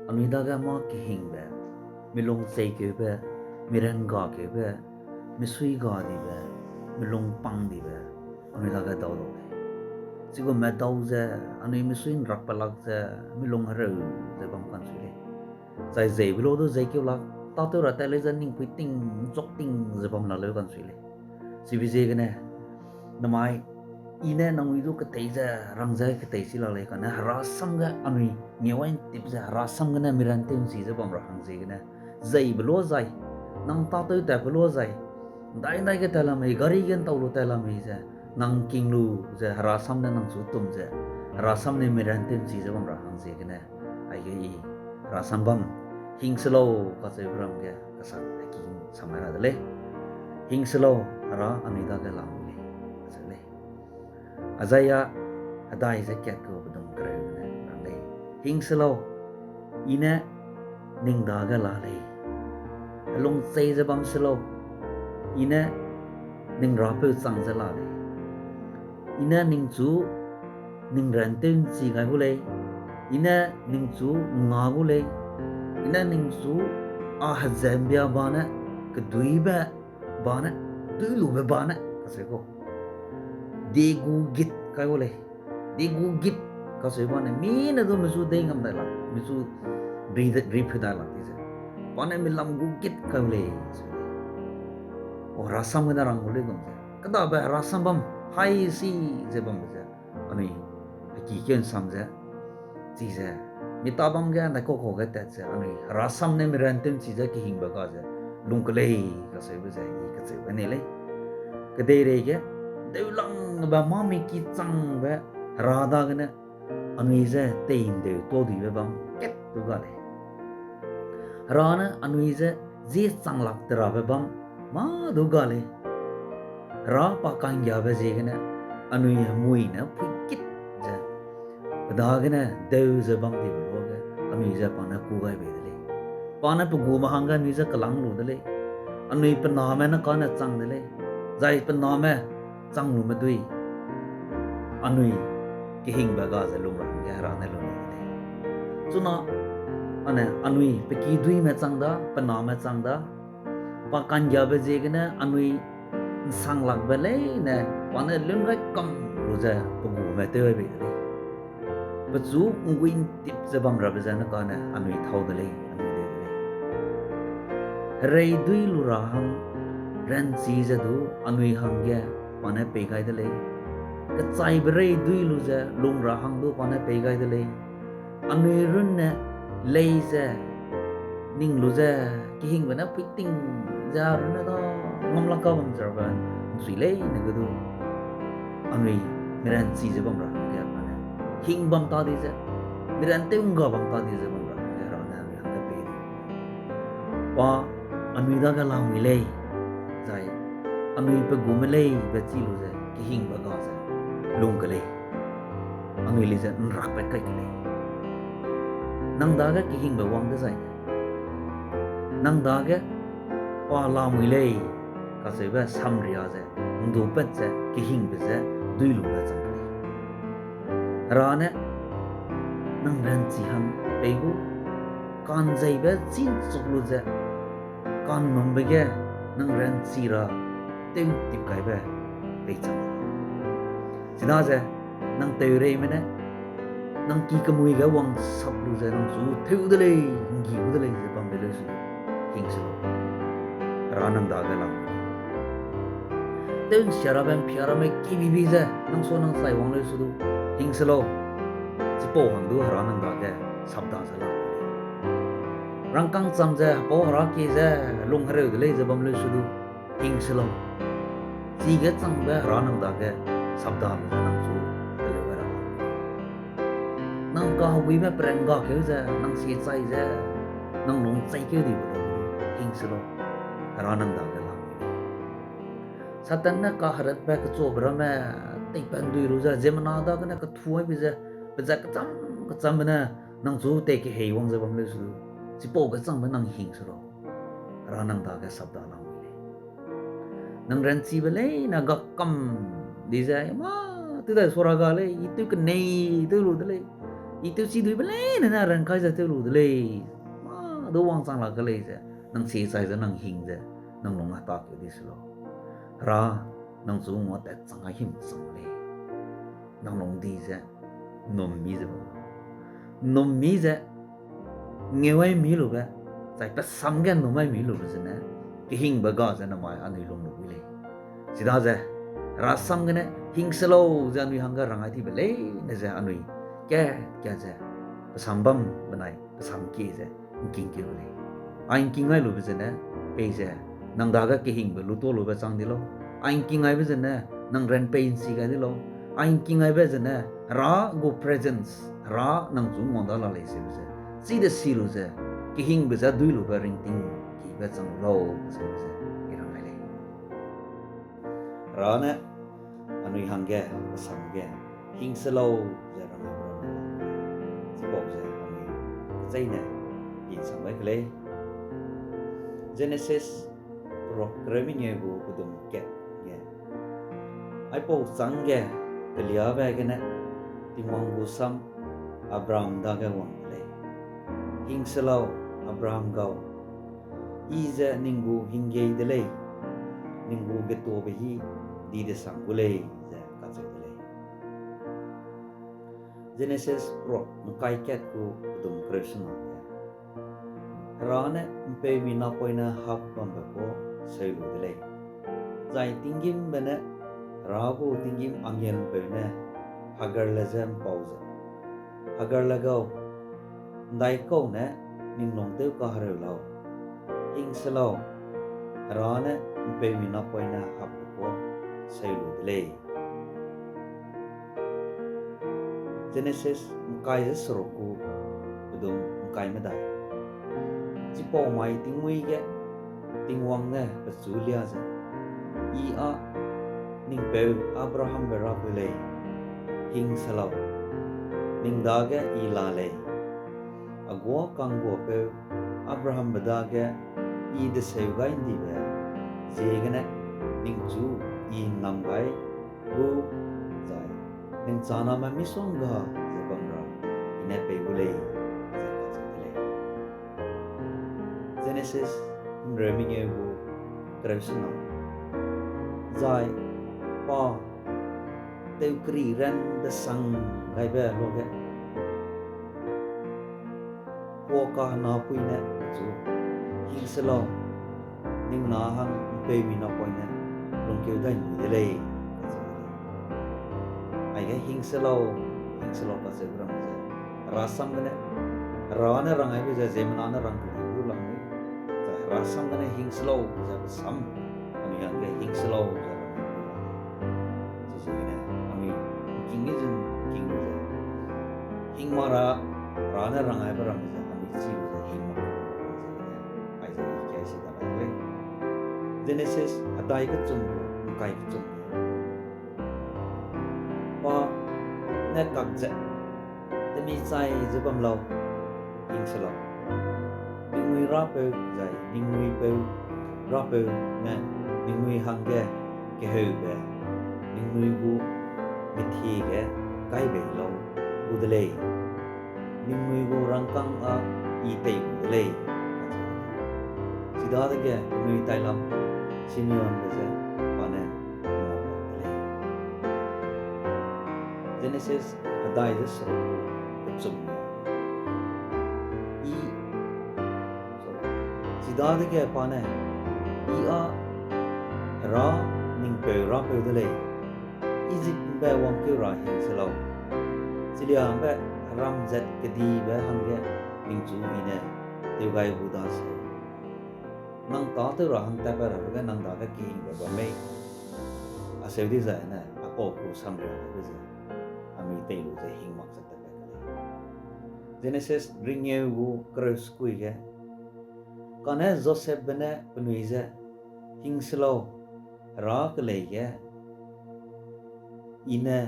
anui daga ma kehingbe milong zeikeulakbe mirenga kehbe misui ga dibe milong pang dibe anui daga dawlo sigo me dawze anui misuin rakpalakze milong harau ze bang kan sule zai zeiblo do zeikeulak tatewbe tele zan ning puiting chokting ze bang la le kan sule sibize gane namai ine nangui du ka teiza rangza ka teisi la le kana rasam ga anui ngewain tipza rasam gana mirante si za bam rahang ze gana zai blo zai nang ta tu ta blo zai dai dai ka tala mai gari gen tawlo tala mai za nang king lu za rasam na nang su tum za rasam ne mirante si za bam rahang ze gana ai ge rasam bam hing selau ka ze bram ga ka sa ki samara dale hing selau ra anida ga lam azaya adai ze kya ko bedong kre ne rande hing selau ina ning daga lalei long sei ze bam selau ina ning rape sang ze lalei ina ning chu ning ran ten si ga gule ina ning chu nga gule ina ning chu a hazambia bana ke duiba bana tuilu be bana kaseko degu git kai ole degu git ka se bane mi na do misu de ngam dala misu breathe dala tise bane mi lam gu git kai ole o rasam na rang ole gum kada ba rasam bam hai si je bam je ani ki ken sam je ti je mi ta bam ga na ko ga ta je ani rasam ne mi ran tem chi je ki hing ba ga je lung kle ka se ba je ka se ba ne le ka de re ge deulang ba mami ki chang ba rada gane anui ze tein de to di ba bam ket tu ga le rana anui ze je chang lak tra ba bam ma du ga le ra pa kang ya ba je gane anui mui na phi kit je da gane deu ze bam di bo ga anui ze pa na ku ga be de le pa na pu gu ma hang ga ni ze kalang lu de le anui pa na ma na ka na chang de le zai pa na ma chang lu ma dui anui kehingbe ga za lungra ga ra na lu ne chuna ane anui pe ki dui ma chang da pa na ma chang da pa kan ja be je gna anui sang lak be le ne pa na lung ga kam lu za pu gu ma te be le pa zu ngwin tip za bam ra be za na ka na anui thau de le anui de le rei dui lu ra hang renchi za du anui hang ge pane pe gai de le ka chai bre dui lu za lungra hang du pane pe gai de le anui run ne le za ning lu za ki hing ba na piting za run da ngam la ka bam jar ba sui le ne ga du anui miran chi za bam ra ya pane hing bam ta di za miran te unga bam ta di za bam ra ya ra na ya ka pe di pa anui da ga la mi le zai anui pe gumele be chi lu ze ki hing ba ga ze lung kale anui li ze nrak pe kai kale nang da ga ki hing ba wang de zai nang da ga wa la mi le ka se ba samria ze ndu pe ze ki hing be ze dui lu ba chang kale ra ne nang ran chi ham pe gu kan zai ba chin chuk lu ze kan nom be ge nang ran chi ra tem tip kai ba pe chang sina ze nang te re me ne nang ki ka mui ga wang sap lu ze nang su theu de le ngi u de le ze bam be le su hing su ra nang da ga la ten shara ban phiara me ki bi bi ze nang so nang sai wang le su du hing su lo si po hang du ra nang da ga sap da za la rang kang cham ze po ra ki ze lung hre de le ze bam le su du hing su lo si ga chang ba ra nang da ga sap da lu nang su de le wa ra nang ka wi me prang ga ke ze nang si chai ze nang long chai ke di bo hing su lo ra nang da ga la satan na ka harat ba ka cho bra me tai pan dui ru za zemna da ka na ka thuai bi ze ba za ka cham na nang zu te ke hei wang ze bam le su si po ga chang ba nang hing su lo ra nang da ga sap da la nang ran chi ba le na ga kam dizai ma tu da sora ga le itu ke nei tu lu de le itu si dui bele na ran kai za te lu le ma do wang sang la ka le ze nang si sai za nang hing ze nang long ta ke dis lo ra nang zu mo ta chang him sang le nang long di ze nom mi ze nge wai mi lu ba sai pa sam gan no mai mi lu ze na ke hing ba ga ze na mai anui long lu le si da ze ra sam gane hing selau ze anui hang ga rang ai ti bele ne ze anui kya ze sambam banai sam ki ze nking ki le ai nking ai lu be ze na pe ze nang da ga ke hing ba lu to lu ba chang di lo ai nking ai be ze na nang ren pe in si ga di lo ai nking ai be ze na ra go presence ra nang zu mon da la le se be ze si de si lu ze ke hing be za dui lu ba ring ting ki ba chang lo se be ze ki rang ai le ra na anui hang ge sam ge hing selau ze rang dizai ne in samai kle Genesis programming ye bu kudum ke ye ai po sang ge kelia ba ge ne timong bu sam Abraham da ge wang le hing selau Abraham gao ize ningu hinge de le ningu ge to be hi di de sang bu le ze ka ze le Genesis pro mukai ket ku kudum Krishna Rane mpe mina poina hap bambe ko selu dele zai tingim bene rabu tingim angel bene hagar lazem pause hagar lagao dai ko ne ning long te ka hare lao hing selau rane mpe mina poina hap ko selu dele Genesis mukai sroku kudum mukai medai chỉ bỏ mai tiếng nguy cái tiếng hoàng nè và chú lia ra i a ning bèo Abraham bera bele hing selau ning da cái i lalei agua kang go bèo Abraham beda cái i de seu gai ndi be je cái nè ning chú i nam gai go zai ning chana ma mi song ga ze bang ra ine pe bele Genesis ramming ye bu Krishna zai pa teu kri ran de sang gaibe lo ge po ka na pui ne chu hing selau ning na hang pe mi na poi ne long keu dai ni de le ai ge hing selau ka se bram je rasam ne ra na rang ai be je zemna na rang ku lang ni rasam gane hing selau ja sam ani yang ge hing selau ja ji ne ami king is king hing mara rana rangai baram ja ami chi ja hing ma ai ja ke si da le Genesis adai ka chung kai ka chung pa ne kak ja te mi sai je bam lau hing selau Ningui rapu zai ningui beu rapu na ningui hangge kehingbe ningui bu mithi ge gaibe lo udle ningui bu rangkang a i te udle sida de ge ningui tailam Simeon beze pane Genesis adai de so tsum Sida de ke pane i a ra ning pe ra pe de le Egypt be wang ke ra hing selau silia be ram zet ke di be hang ge ning chu mi ne te gai bu da se nang ta te ra hang ta ba ra ge nang da ke ki be ba me a se di za na a ko ku samria be ze a mi te lu ze hing mak sa te be Genesis ring ye bu cross ku ge Kane Joseph bene penuize hing selau rak lege ine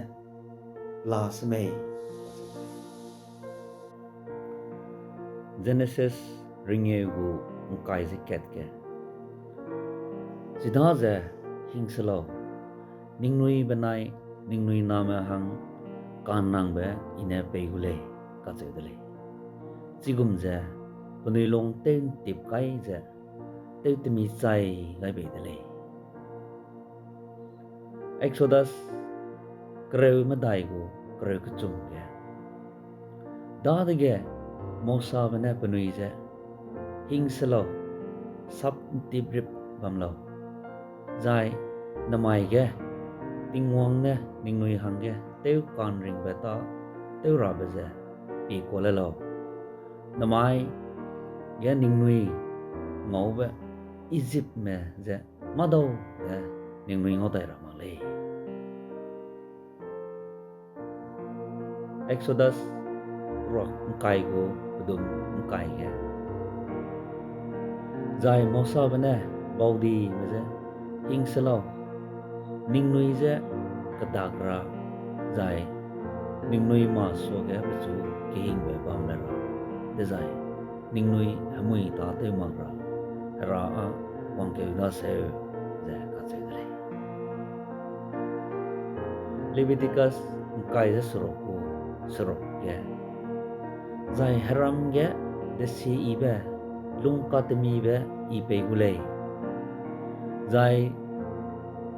lasme Genesis ringegu mukai ziket ke sidaze hing selau ningnui benai ningnui nama hang kanang be ine peigule katse dele sigum je punui long ten tip kai je tatewbe zai gaibe dele Exodus kreu madai go kreu kachum ge dage mosa bane punui je Hing Selau sap tibrip bamlo zai namai ge tingwang ne ningnui hang ge teu kan ring beta teu ra be je pi ko le lo namai ge ningnui ngau be Egypt me je madau ge ningnui ngau dai ra ma le Exodus rock kai go dum kai ge zai mosa bane baudi me je Hing Selau ningnui je kadagra zai ningnui ma so ge bechu kehingbe bam la ra dizai ningnui hamui ta te magra ra a wang ke da se je ka che dre Leviticus kai je suro ge zai haram ge de si ibe lungka temi be ipe gule zai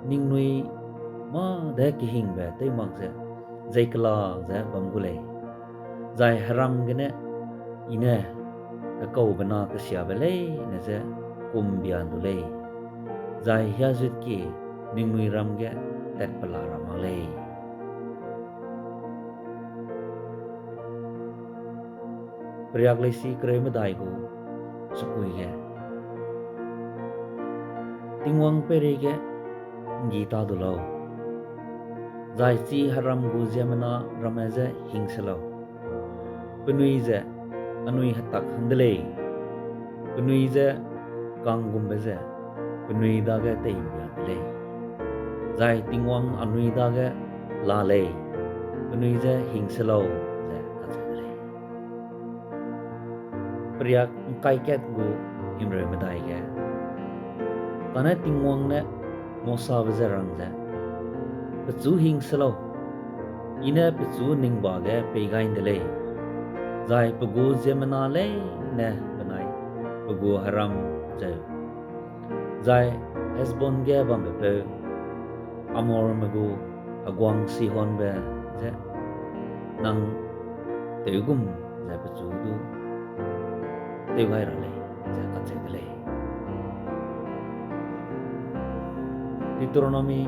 ningnui ma de kehingbe te mag je zeikeulakbe bam gule zai haram gene ine kau bana ka sia bele ne je kum bian dule zai hiazut ki ningnui ram ge tet pala ramale Patriarchs lesi kreu madai go sukui ge tingwang pere ge gita dulo zai chi haram gu zemana ramme je Hing Selau punui je anui hatak handle punui je kangum be je punui da ge te le zai tingwang anui da ge lalei punui je Hing Selau je katsale priyak kai ket gu imre madai ge kana tingwang ne mosa be je rang je pechu Hing Selau ine pechu ningba ge pegain dele zai pegu zemana le ne banai pegu haram je zai hesbon ge bambe pe amor magu agwang sihon be je nang teugum je pechu du teugai ra le je ka che dele Deuteronomy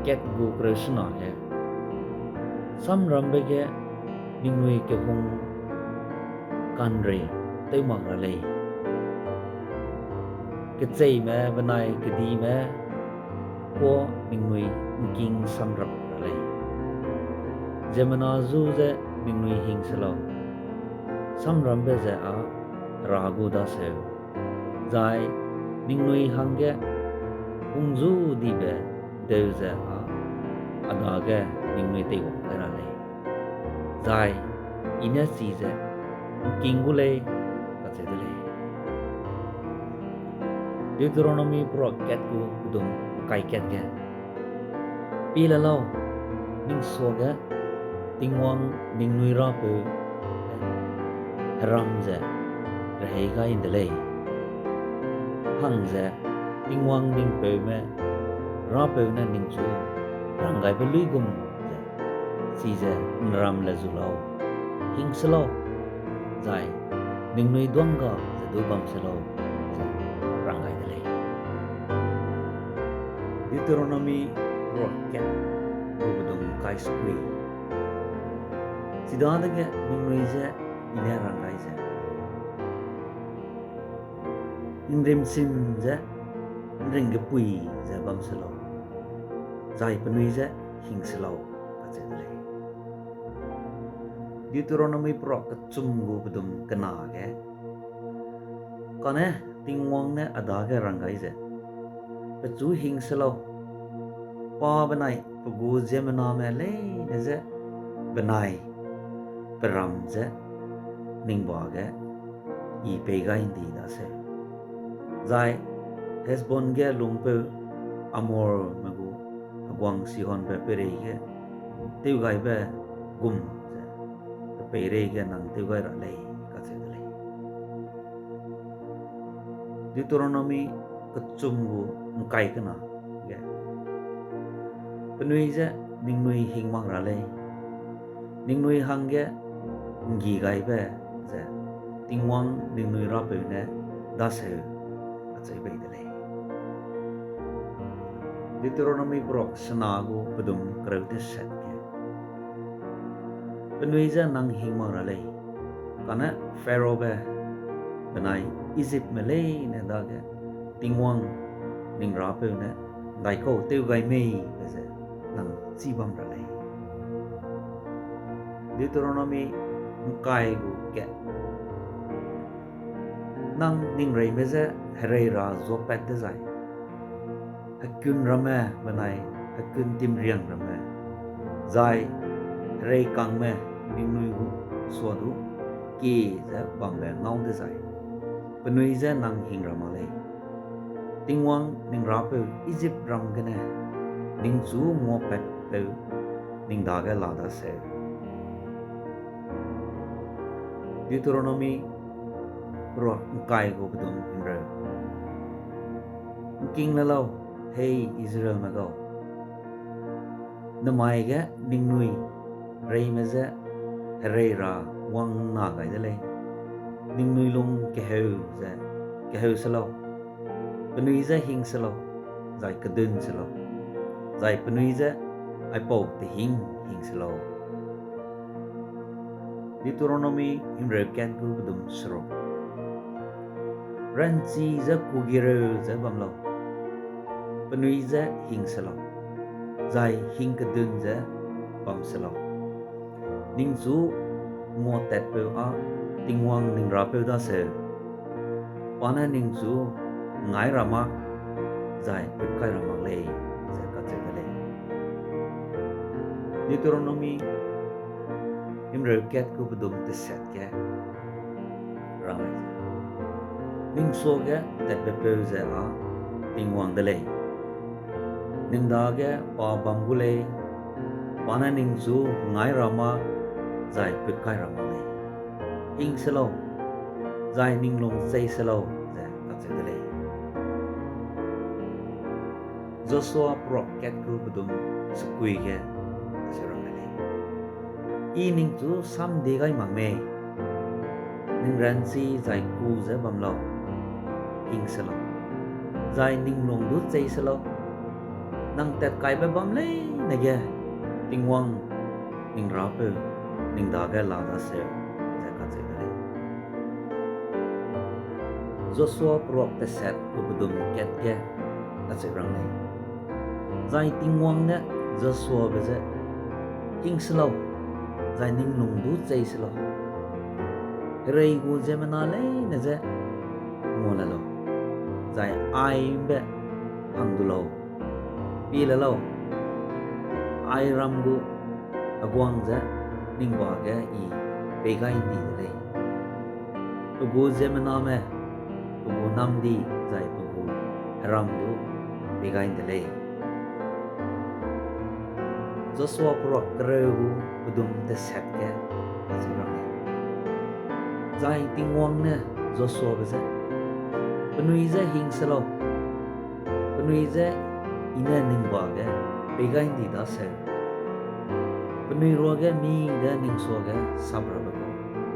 ket gu krishna ge sam rambe ge ningnui ke hung kanre teu mag ra le ke chei me banai ke di me ko ningnui nking sam rap ra le jemana zu je ningnui Hing Selau sam rambe je a ragu da se zai ningnui hangge ungzu di be deu je a adage ningnui te wo ra le zai ina si je kingule ka che dele Deuteronomy pro ket ku dum kai ket ge pila lo ning so ge tingwang ningnui ra pe ram je rei ga in dele hang je tingwang ning pe me ra pe na ning chu rangai pe lui gum si je ram la zulao Hing Selau zai ningnui duanga je du bam Selau rangai dele Deuteronomy rocket budum kai sukui sidada ge ningnui je ine rangai je ingrim sim je ring ge pui je bam Selau zai panui je Hing Selau ka che dele Deuteronomy pro kachum gu budum kana ge kane tingwang ne adage rangai je pechu Hing Selau pa banai pugu zemana me le ne je banai peram je ningba ge I pega indi da se zai hesbon ge lungpe amor magu agwang sihon pe pere ge teu gaibe gum je pere ge nang teewbe lalei ka che dale Deuteronomy kachumgu ngkai kana ge penui je ningnui hingmang lalei ningnui hangge ngi gaibe je tingwang ningnui rape ne dase achai dale Deuteronomy brok sanagu pedum kraute set ke penui je nang hingmang lalei kana pharaoh be benai Egypt malay ne dage tingwang ning rape ne dai ko teu gai mei be nang chibam lalei Deuteronomy ngkai gu ke nang ning rei meze herei ra zopet dizai hakun ramme benai hakun tim riang ramme zai herei kangme ning nui gu suadu ki za bambe ngau dizai penui za nang hing ramale tingwang ning rape Egypt ram gene ning zu mo pet pe ning daga lada se Deuteronomy ro kai go bedon hingre king lalau hey Israel mago namai ga ning nui rei meze herei ra wang na gai dale ning nui lung keheu selau penui za Hing Selau zai kadun selau zai penui za ai po te Hing Selau Deuteronomy himre ken gu bedum sro renchi za kugire za bamlo penui za Hing Selau zai Hing kadun za bam selau ning zu mo tatewbe a tingwang ning rape da se pana ning zu ngai rama zai kai rama le za ka che dale Deuteronomy himre ket ku bedum te set ke ramai ning so ge tatewbe pe za a tingwang dale ning da ge pa bangule pana ning zu ngai rama zai kai rama le Hing Selau zai ning lungsui selau za ka che dale Joshua proket ku bedum sukui ge asirang dale I ning chu sam de gai mang me ning renchi zai ku za bamlo Hing Selau zai ning long du chei selau nang tet kai be bam le na ge tingwang ning rape ning daga la da se Joshua prok te set ku bedum ket ke asirang nei zai tingwang ne Joshua beze Hing Selau zai ning lung du chei selau rei gu zemana le ne je mola lo zai ai be hang du lo pi la lo ai ram gu agwang je ning ba ge I pe gai ni le tu gu zemana me tugu namdi zai tugu ramdu begain dele Joshua pro kreu bedum te setke asirang zai tingwang ne Joshua beze penui ze Hing Selau penui ze ina ning ba ge begain di da se penui ro ge mi de ning so ge sabra ba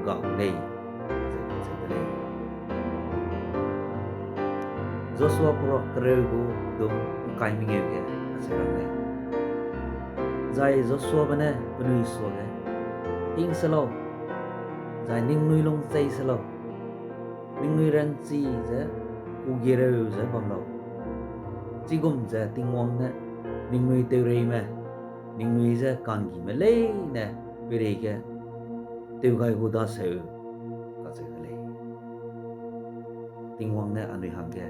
ga le Joshua pro kreu dum kai mi ge asirang ne zai Joshua bane penui so ge Hing Selau zai ning nui long chei selau ning nui ran chi je u ge re je bam lo chi gum je tingwang ne ning nui te re me ning nui je kan gi me le ne be re ge te gai gu da se ka se le tingwang ne anui ham ge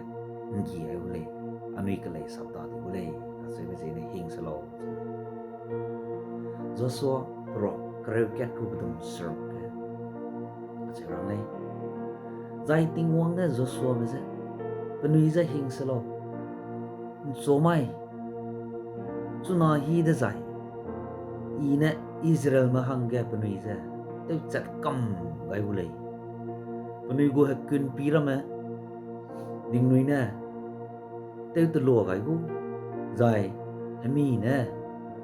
ngi e le anui ka le sab da di le ka se be je ne Hing Selau Joshua pro kreu ket ku bedum ser Sirang zai tingwang ne Joshua beze penui za Hing Selau so mai chuna hi de zai ine Israel ma hangge penui za teu chat kam gai ulei panui gu hakun pirame ding nui na teu tu lo gai gu zai ami na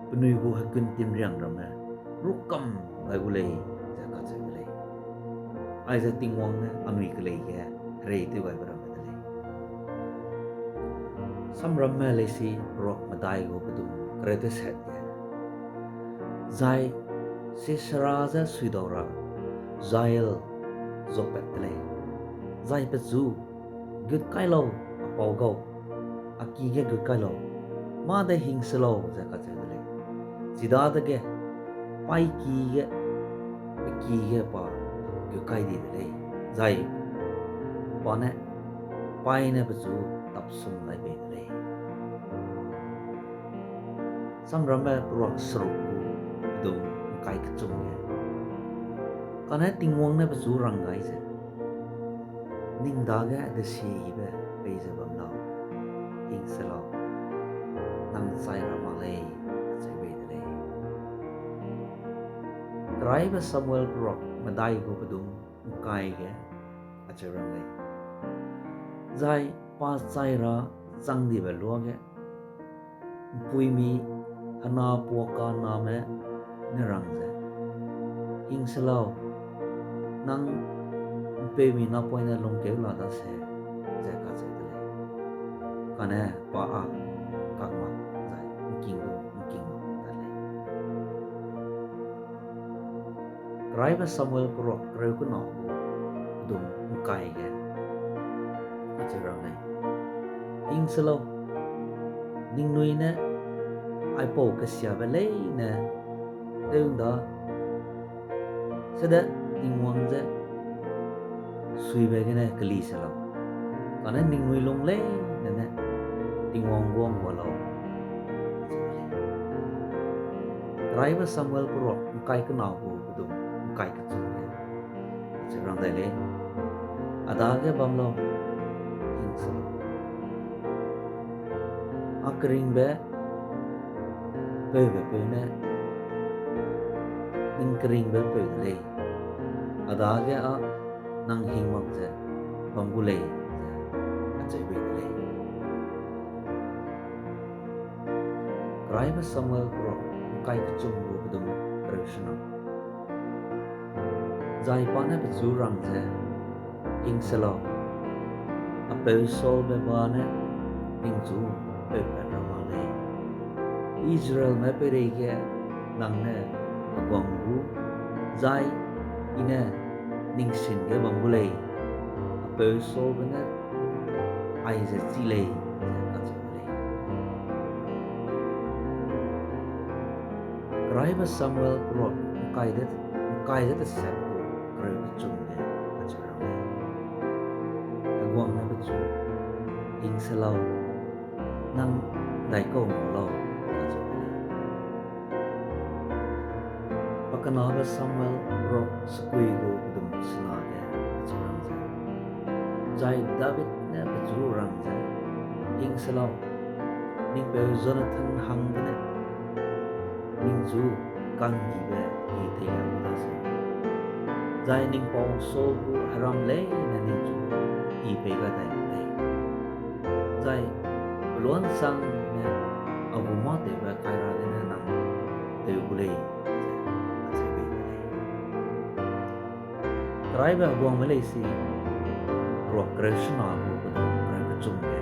panui gu hakun tim riang rama rukam gai ulei ja ka chai ulei ai za ting wong na anui ka lei ya rei tu gai bara ma dale sam ramme le si rock madai go badum krete set ya zai se sharaza suidora zail zopetle zai pe zu good kai lo apau go aki ge good kai lo ma de Hing Selau za ka che dale sida de ge pai ki ge pa good kai di dale zai pa ne pai ne pe zu tap sum lai be dale sam ramme rock sru du kai ka chung ya kana ting wong ne pe zu rang gai ze ning da ga de si be be ze bam lao Hing Selau nang sai rama le sai be de le trai ba Samuel rock madai go bedum kai ge a che rang le zai pa sai ra chang di be lo ge pui mi ana po ka na me ne rang ze Hing Selau nang pe mi na point na long ke la da se ja ka che de le kana pa a ka ma zai nking da le rai ba Samuel pro re ku no dum kai ge a che rang le Hing Selau ning nui ne ai po ka sia ba le ne deung da se da ting wang ze sui be ge ne kali Selau kana ning nui long le ne ting wang gom wa lo rai ba Samuel pro kai ka na ko dum kai ka chung ne che rang dai le ada ge bam lo Hing Selau akring be pe ne ning kring be pe le ada ge a nang hing mak je bam gu le a chai be le rai ba Samuel pro kai ka chung bu dum krishna zai pa na be zu rang je Hing Selau a pe sol be ba ne ning zu pe pe na ma le Israel me pe re ge nang ne agwang bu zai ine ning sin ge bam bu le a pe sol be ne ai ze chi le ka chi le rai ba Samuel pro kai de set ko kre ba chung ne a chi ra le agwang na ba chu Hing Selau nang dai ko mo lo ka chi le pakana ba Samuel pro skui go dum sna ge a chi ra le zai David ne ba chu rang je Hing Selau ning be Jonathan hang ne ning chu kang gi be ki te ya ma se zai ning po so bu haram le na ning chu i pe ga dai le zai luan sang ne abu ma te ba kai ra ge na nang te bu le a se be le trai ba gong ma le si ro Krishna bu bu ra ga chung ge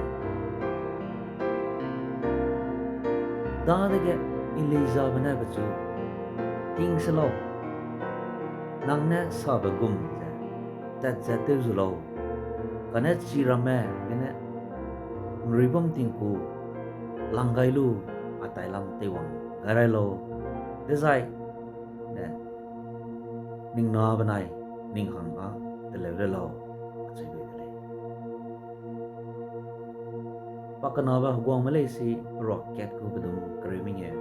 da de ge Eliza bana ba chu Hing Selau nang ne sa ba gum ta za te zu lo kana chi ramme ne ribam ting ku langai lu atai lam te wang garai lo dizai ne ning na banai ning hang a te le lo chai be le pakana ba gwang ma le si rocket ku bedum kreming ye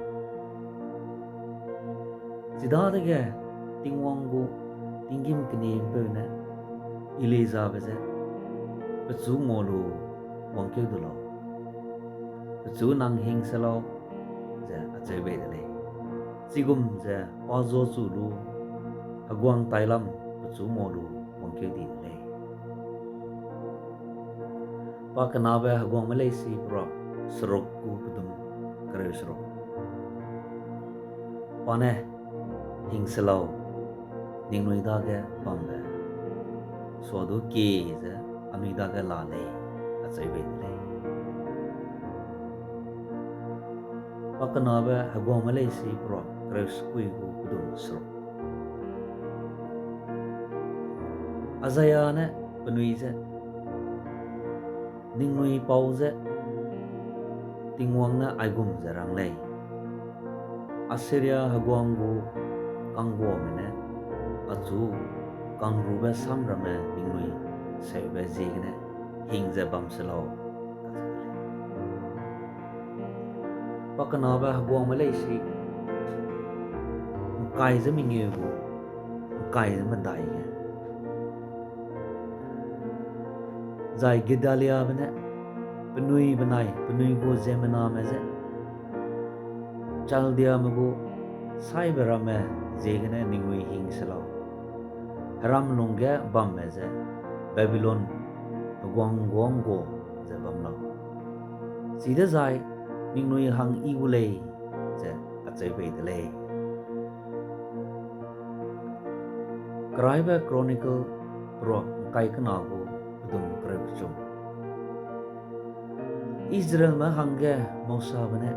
sida de ge ting wang gu tingim kni be ne Eliza ba ze ba chu mo lu wang ke du lo ba chu nang Hing Selau ze a chai be le sigum ze pa zo chu lu Hagwang Thailam chu modu wangke di le pa kanabe hagwang Malaysia pro serok ku kudum kare serok pane Hing Selau ningnui dage bambe sodu ke ze anui dage lalei ataibe le pa kanabe hagwang Malaysia pro kare skui ku kudum serok azayane penui ze ningnui pause tingwang na aigum zarang lei Assyria hagwang bu kangbo mene aju kangrube samrame ningnui sebe jigne hingze bam selau pakanabe hagwang Malaysia kai ze mingye bu kai ze mandai ge zai gedalia bene penui benai penui go zemena meze chal dia mago sai berame jegne ningui Hing Selau ram lungge bam meze Babylon gwang go ze bam lo sida zai ningui hang igule ze atsai be dele Kraiba Chronicle pro kai kana go dum krachum Israel ma hangge mosa bane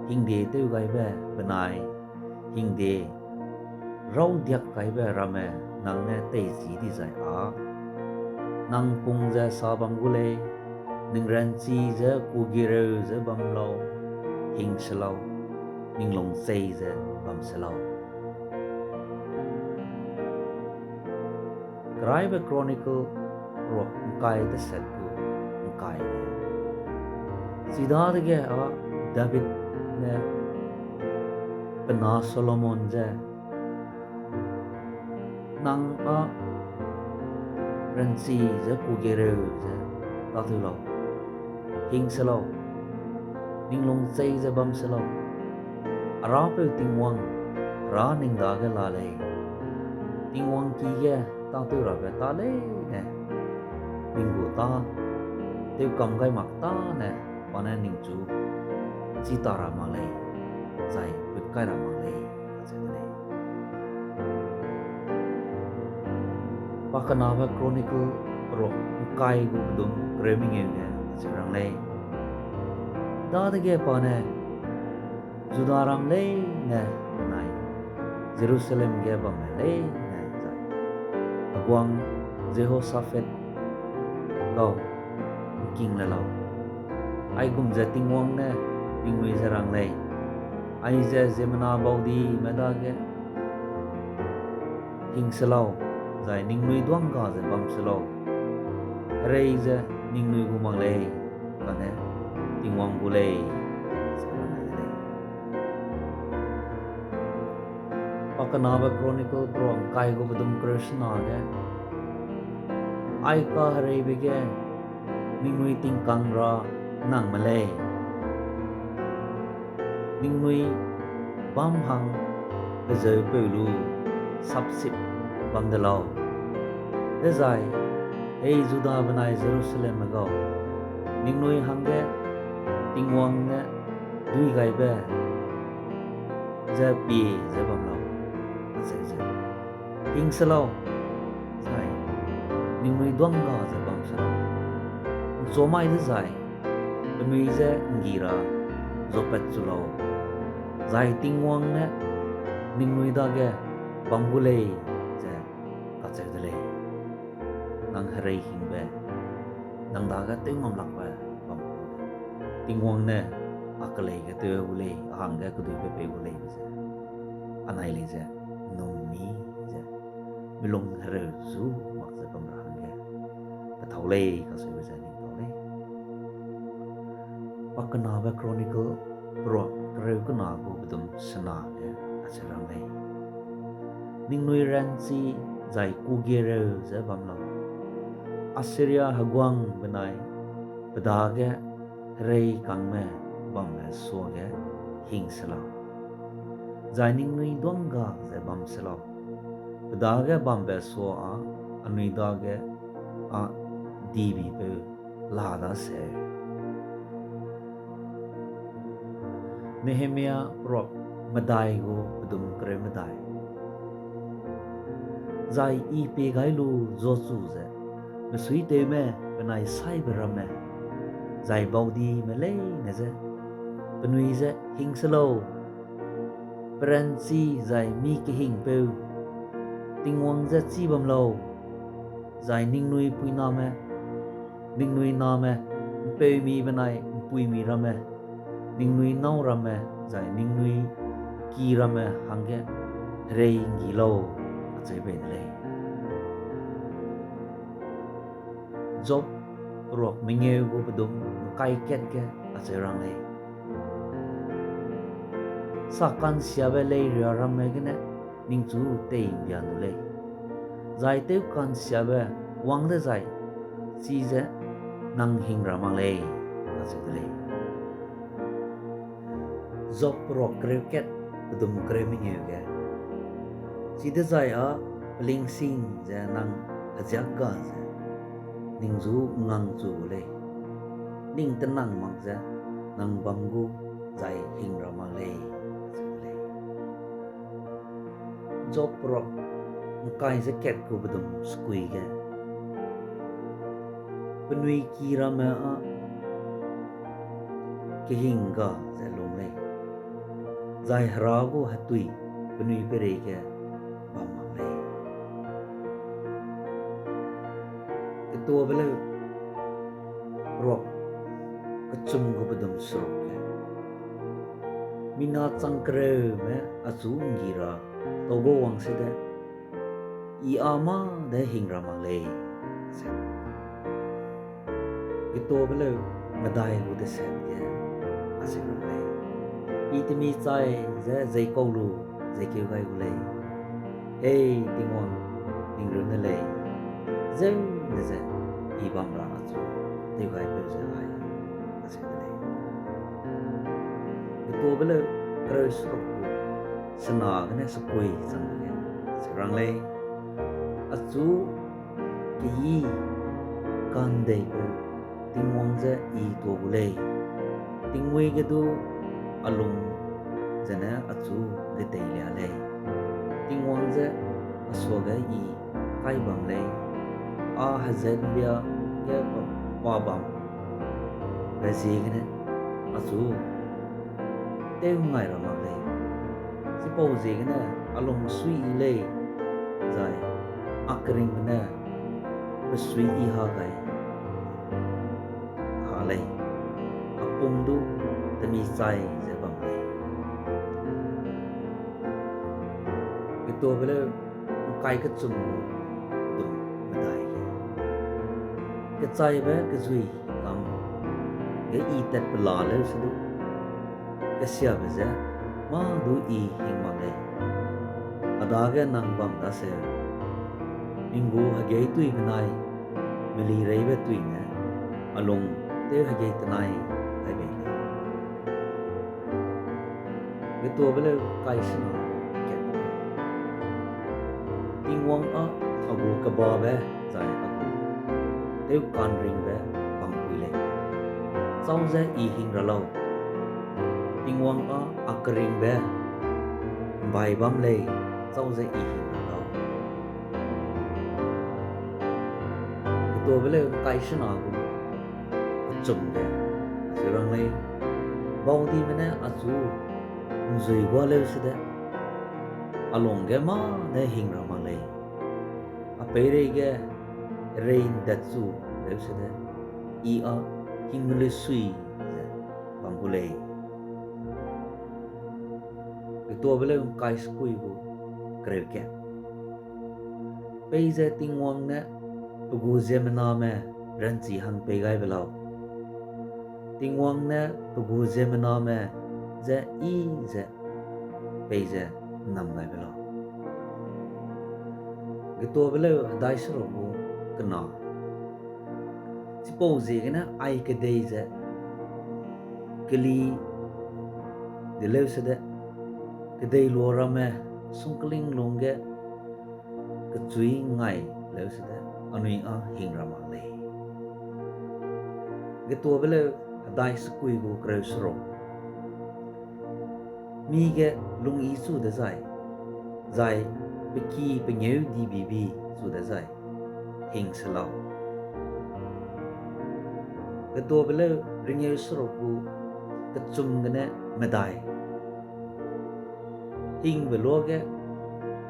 hingde te gaibe benai hingde rau diak gaibe ramme nangne te ji dizai a nang pung za sabang gule ning renchi za kugire za bamlo Hing Selau ning lungsui za bam selau Kraiba Chronicle pro kai the set ku kai sidage a David ne pena Solomon je nang a renchi je kugere je tatulo Hing Selau ning lungsui je bam selau ara pe tingwang ra ning daga lalei tingwang ki ge tatura be tale ne minggu ta teu kam gai mak ta ne pane ning chu citara malai zai bit kai ra malai achale pakanawa Chronicle pro kai gu dum greming ye achirang le da de ge pane judaram le ne nai Jerusalem ge bam le ne zai agwang Jehoshaphat gau king la lau ai gum za tingwang ne ningui zarang lei ai za zemana baudi medage Hing Selau zai ningui duang ga za bam selau rei za ningui gumang lei kane tingwang gulei pakanawa Chronicle pro kai go bedum Krishna ge ai ka rei bege ningui tingkang ra nang malay ningui bam hang bezer pelu sapsip bam delau dezai ei juda banai Jerusalem ago ningui hangge tingwang ne dui gaibe je pi je bam lau ase Hing Selau sai ningui duang ga je bam selau zomai dezai penui je ngira zopet zulo zai tingwang ne ningui dage bambule je kache dele nang harei hingbe nang daga tingom lakba bam tingwang ne akale ge te ule ahanga ku du pe ule je anai le je nomi je milong hare zu mak je bam rahanga ka thaule ka se je ni thaule pakanawa Chronicle pro kreu kana go bedum sana ge achirang le ningnui renchi zai kugere je bamlo Assyria hagwang benai bedage rei kangme bambe soge Hing Selau zai ningnui donga je bam selau dage bambe so anui dage dibi pe lada se Nehemia prop madai go bedum kre madai zai pe gai lu zo su ze me sui te me benai sai ramme zai baudi me le ne ze benui ze Hing Selau renchi zai mi kehingbe tingwang ze chi bam lo zai ning nui pui na me pe mi benai pui mi ramme ning nui nau ramme zai ning nui ki ramme hangge rei ngi lo achai be le job rok menge go bedum kai ket ke achai rang le sakan siabe le ramme gene ning chu te ya nu le zai te kan siabe wang de zai chi ze nang hing ramang le achai le job rock cricket bedum kreming ge sida zai ling sing je nang ajak ga je ning zu ngang zu le ning tenang mang je nang bamgu zai hing ramang le job rock kai je ket ko bedum skui ge penui ki rama kehingbe je long le zai harago hatui penui pere ke bamang le itu bele rock kecum go bedum surok ke mina changkre me achu ngira togo wang se de I ama de hing ramang le itu bele madai go de set ke asing le itimi chai ze zeikeulakbe le hey tingwang tingru ne le zeng ne ze ibam ra chu te gai pe ze ai asing le itu bele kres rok sena ne skui sang le sirang le achu ki kan de tingwang ze I to le tingwe ge du alung zana achu le te lia le tingwang ze aswaga I kai bam le hazen bia ge pa bam le zigene achu te ngai ra ma le si po zigene alung sui le zai akring na besui I ha gai ha le apung du temi sai ze bang le itu bele kai ke chung du madai ke chai be ke zui kam ge I tet pla le su du ke sia be ze ma du I hing ma le adage nang bang da se ingu hage tui benai meli rei be tui ne along te hage tanai ai be itu bele kai sina ke tingwang agu ka ba be zai agu te kan ring be bang pui le sau ze I hing ra lo tingwang akring be bai bam le sau ze I hing ra lo itu bele kai sina agu chum be sirang le bau di mena achu zui gwa le se de along ge ma ne hing ra ma le a pe re ge rain datsu le se de hing le sui bang bu le itu bele kai skui bu kre ke pe ze tingwang ne gu ze mena me renchi han pe gai belau tingwang ne gu ze mena me ze ze pe ze nam gai belau gitu bele dai sro bu kena suppose gena ai ke dei ze keli de le se de ke dei lo ramme sungkling longge cái chui ngay lỡ sẽ anui hình ra mang lệ cái tua bây giờ đại sự quy của cái sro mi cái lung ý su để dizai bị kỳ bị nhớ đi bị su để dizai Hing Selau cái tua bây giờ ring nhớ sro của cái chung cái này medai Hing về lo cái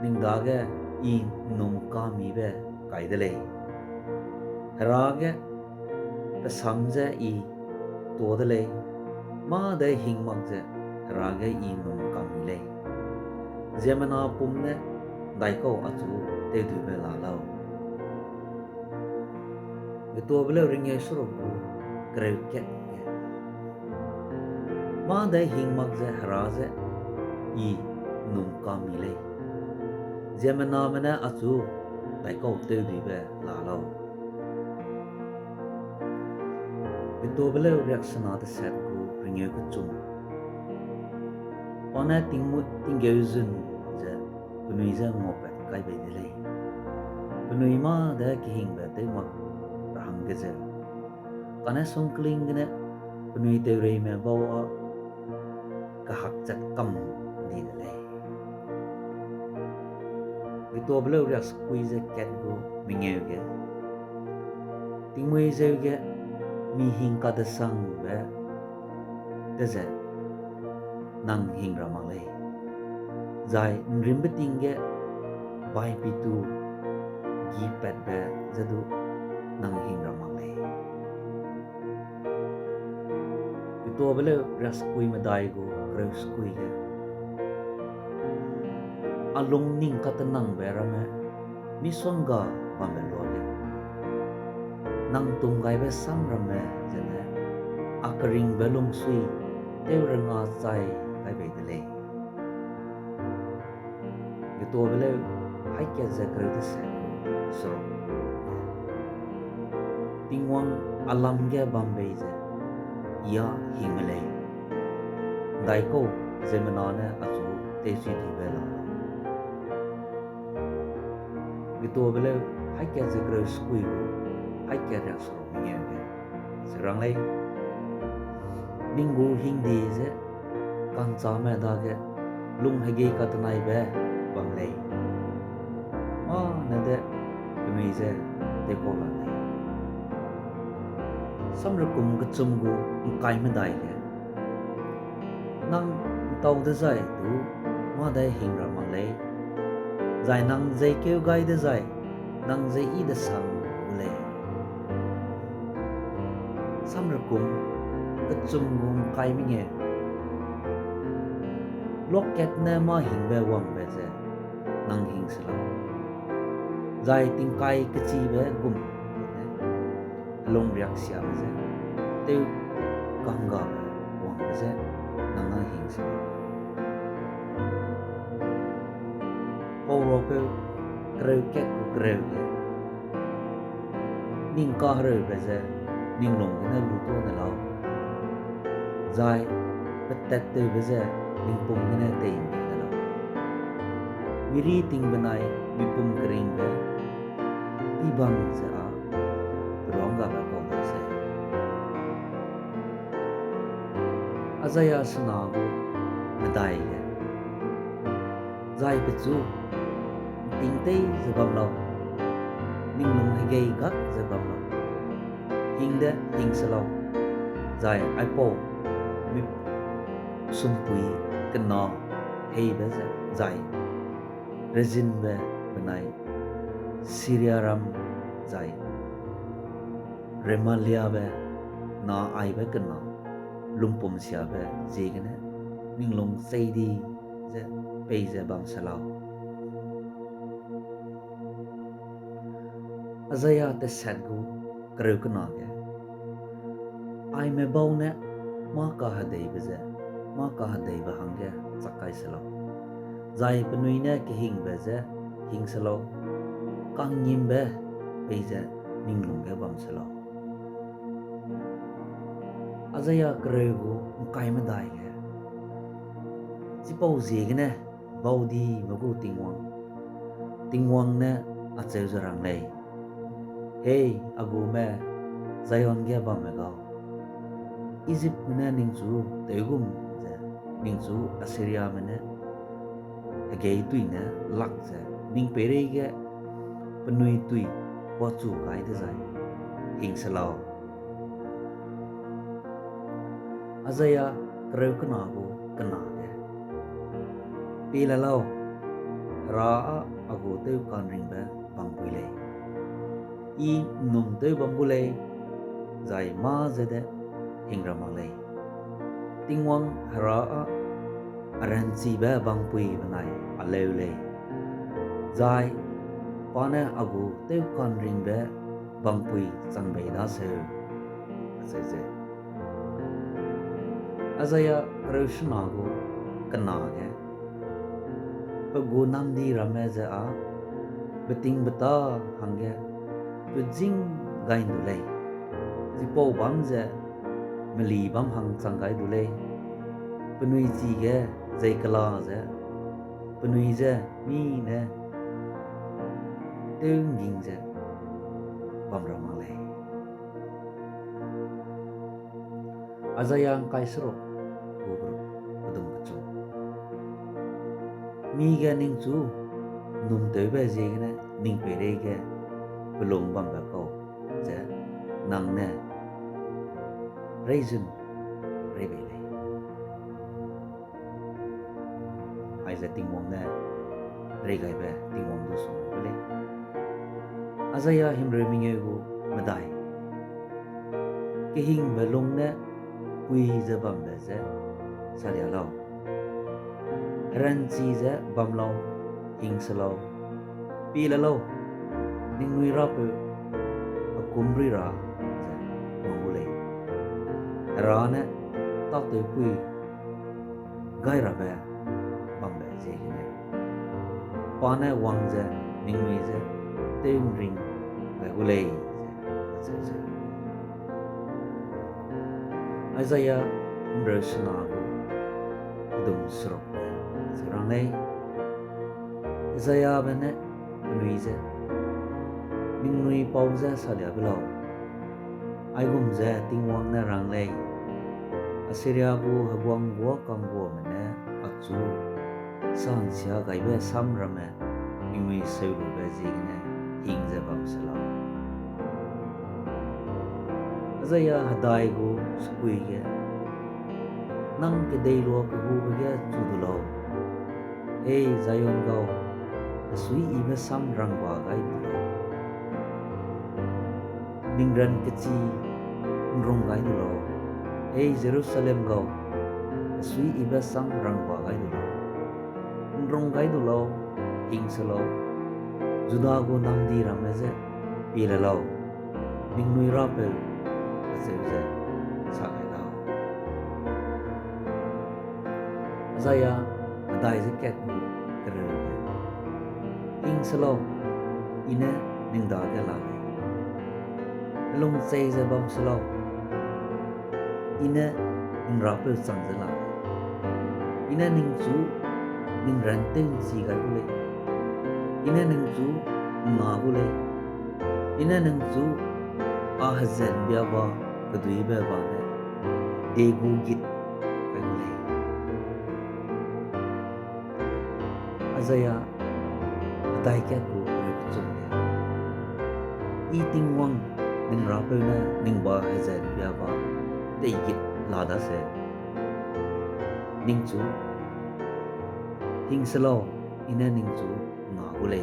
ning dage in num kehingbe gaibe Hera cái samria tatewbe ma de hing magze Hera cái in num kehingbe zemana pumne daiko achu tatewbe lalei itu bela ringye suru kreu ket ma de hing magze Hera ze i num kehingbe zemana mana achu daiko tatewbe lalei itu bela reaction ada set ku ringye ku chung ona tinggeuzen je penui je ngopet gaibe dile penui ma da kehingbe te mak rahang ge je kana songkling gene penui te rei me bawa ka hak chat kam ni dile itu bela react squeeze ket go mingeu ge tingmui je ge mi hing ka da sang be deze nang hing ra mang lei zai rim beting ge bai pitu gi pet be jadu nang hing ra mang lei itu bele ras kui me dai go ras kui ge along ning ka tanang be ramme mi songa bambe lo ge nang tung gai be sam ramme jene akaring be lungsui teuranga chai gaibe dile itu bele hai ke zakre de se so tingwang alam ge bambe je ya himle daiko zemanane achu tesi di bela itu bele hai ke zakre skui hai ke rak so nge serang lai ningu hindi je kan cha me da ge lung hege ka tanai be bang lei ma na de mi je te ko la lei samra kum ga chum gu kai me dai ge nang tau de zai tu ma dai hing ra mang lei zai nang zai keu gai de zai nang zai I de sang lei samra kum ga chum gu kai mi nge loket na ma hingbe wang be je nang Hing Selau zai ting kai ke chi be gum long riak sia je te kanga wang be je nang Hing Selau poro pe kreu ket ku kreu ge ning ka hre be je ning long na lu to na lao zai petet te be je ning pum gene tein dala miri ting banai mi pum kering be ti bang sa ronga ba ko se azaya sna go medai ge zai pe chu ting te ze bang lo ning lung hai gei gak ze bang lo Hing Selau zai ai po mi sum pui kena hei be zai rezin be benai Syria ram zai remalia be na ai be kena lumpum sia be jegene ninglong sei di ze pe ze bang Selau azaya te sadgu kreu kena ge ai me bau ne ma ka hadei be ze ma ka hadei ba hangge sakai Selau zai penui ne kehingbe ze Hing Selau kang nyimbe pe ze ninglong ge bang Selau azaya kreu kai me dai ge si pau ze ge ne bau di magu tingwang ne acheu zarang lei hey agu me zayon ge bam me gao Egypt mena ningchu tegum je ningchu Assyria mena agei tuina lak je ning pere ge penui tui po chu kai de zai Hing Selau azaya kreu kana go kana ge pila lau ra agu teu kan ring ba bambui le I num teu bambu le zai ma zede Hing Rama le tingwang hara renchi ba bangpui banai aleu le zai pane agu teu kan ring ba bangpui changbei da se se azaya krishna go kana ge pagu nam di ramme za a beting beta hangge bejing gain du le zipo bam za meli bam hang changai du le penui chi ge zeikala za penui za mi ne tương ging za bam rama le azayang kaisro gubru udum kuchu mi ge ning chu num te ba je ne ning pe re ge belum bam ba ko za nang ne reason rebele ai za ting mong ne re gai ba ting mong du so bele azaya himre minge gu madai kehingbe long ne pui za bam ba za salia lao renchi za bam lao Hing Selau pila lao ningui ra pe akumri ra za mangule ra ne tatewbe gai ra ba bam ba je ne pane wang za ningui za tên ring gai gule za Isaiah Brashna udum sro serang nei Isaiah bene nuize ningui pauza salia belau ai gum za tingwang na rang lei Assyria bu hagwang bo kang bo mene achu san sia gaibe samria me ningui seulu be jigne hing za bam Selau azaya hadai go skui ge nang ke dei lo ke hu ge chu du lo hey zayon go sui ibe sam rang ba gai du lo ningran ke chi rong gai du lo hey Jerusalem go sui ibe sam rang ba gai du lo rong gai du lo Hing Selau juda go nam di rameze pila lo ningnui ra pe Azaya sakai Azaya adai zaket bu kere Hing Selau ine ningda ke lalei lungsui za bam Selau ine ningra pe sang za lalei ine ningchu ningran ten si ga ule ine ningchu nga ule ine ningchu ahzen bia ba kadui ba ba ne degu git kangle azaya atai kya ku chung ne eating wang ning ra pe na ning ba ahzen bia ba de git la da se ning chu Hing Selau ina ning chu nga gule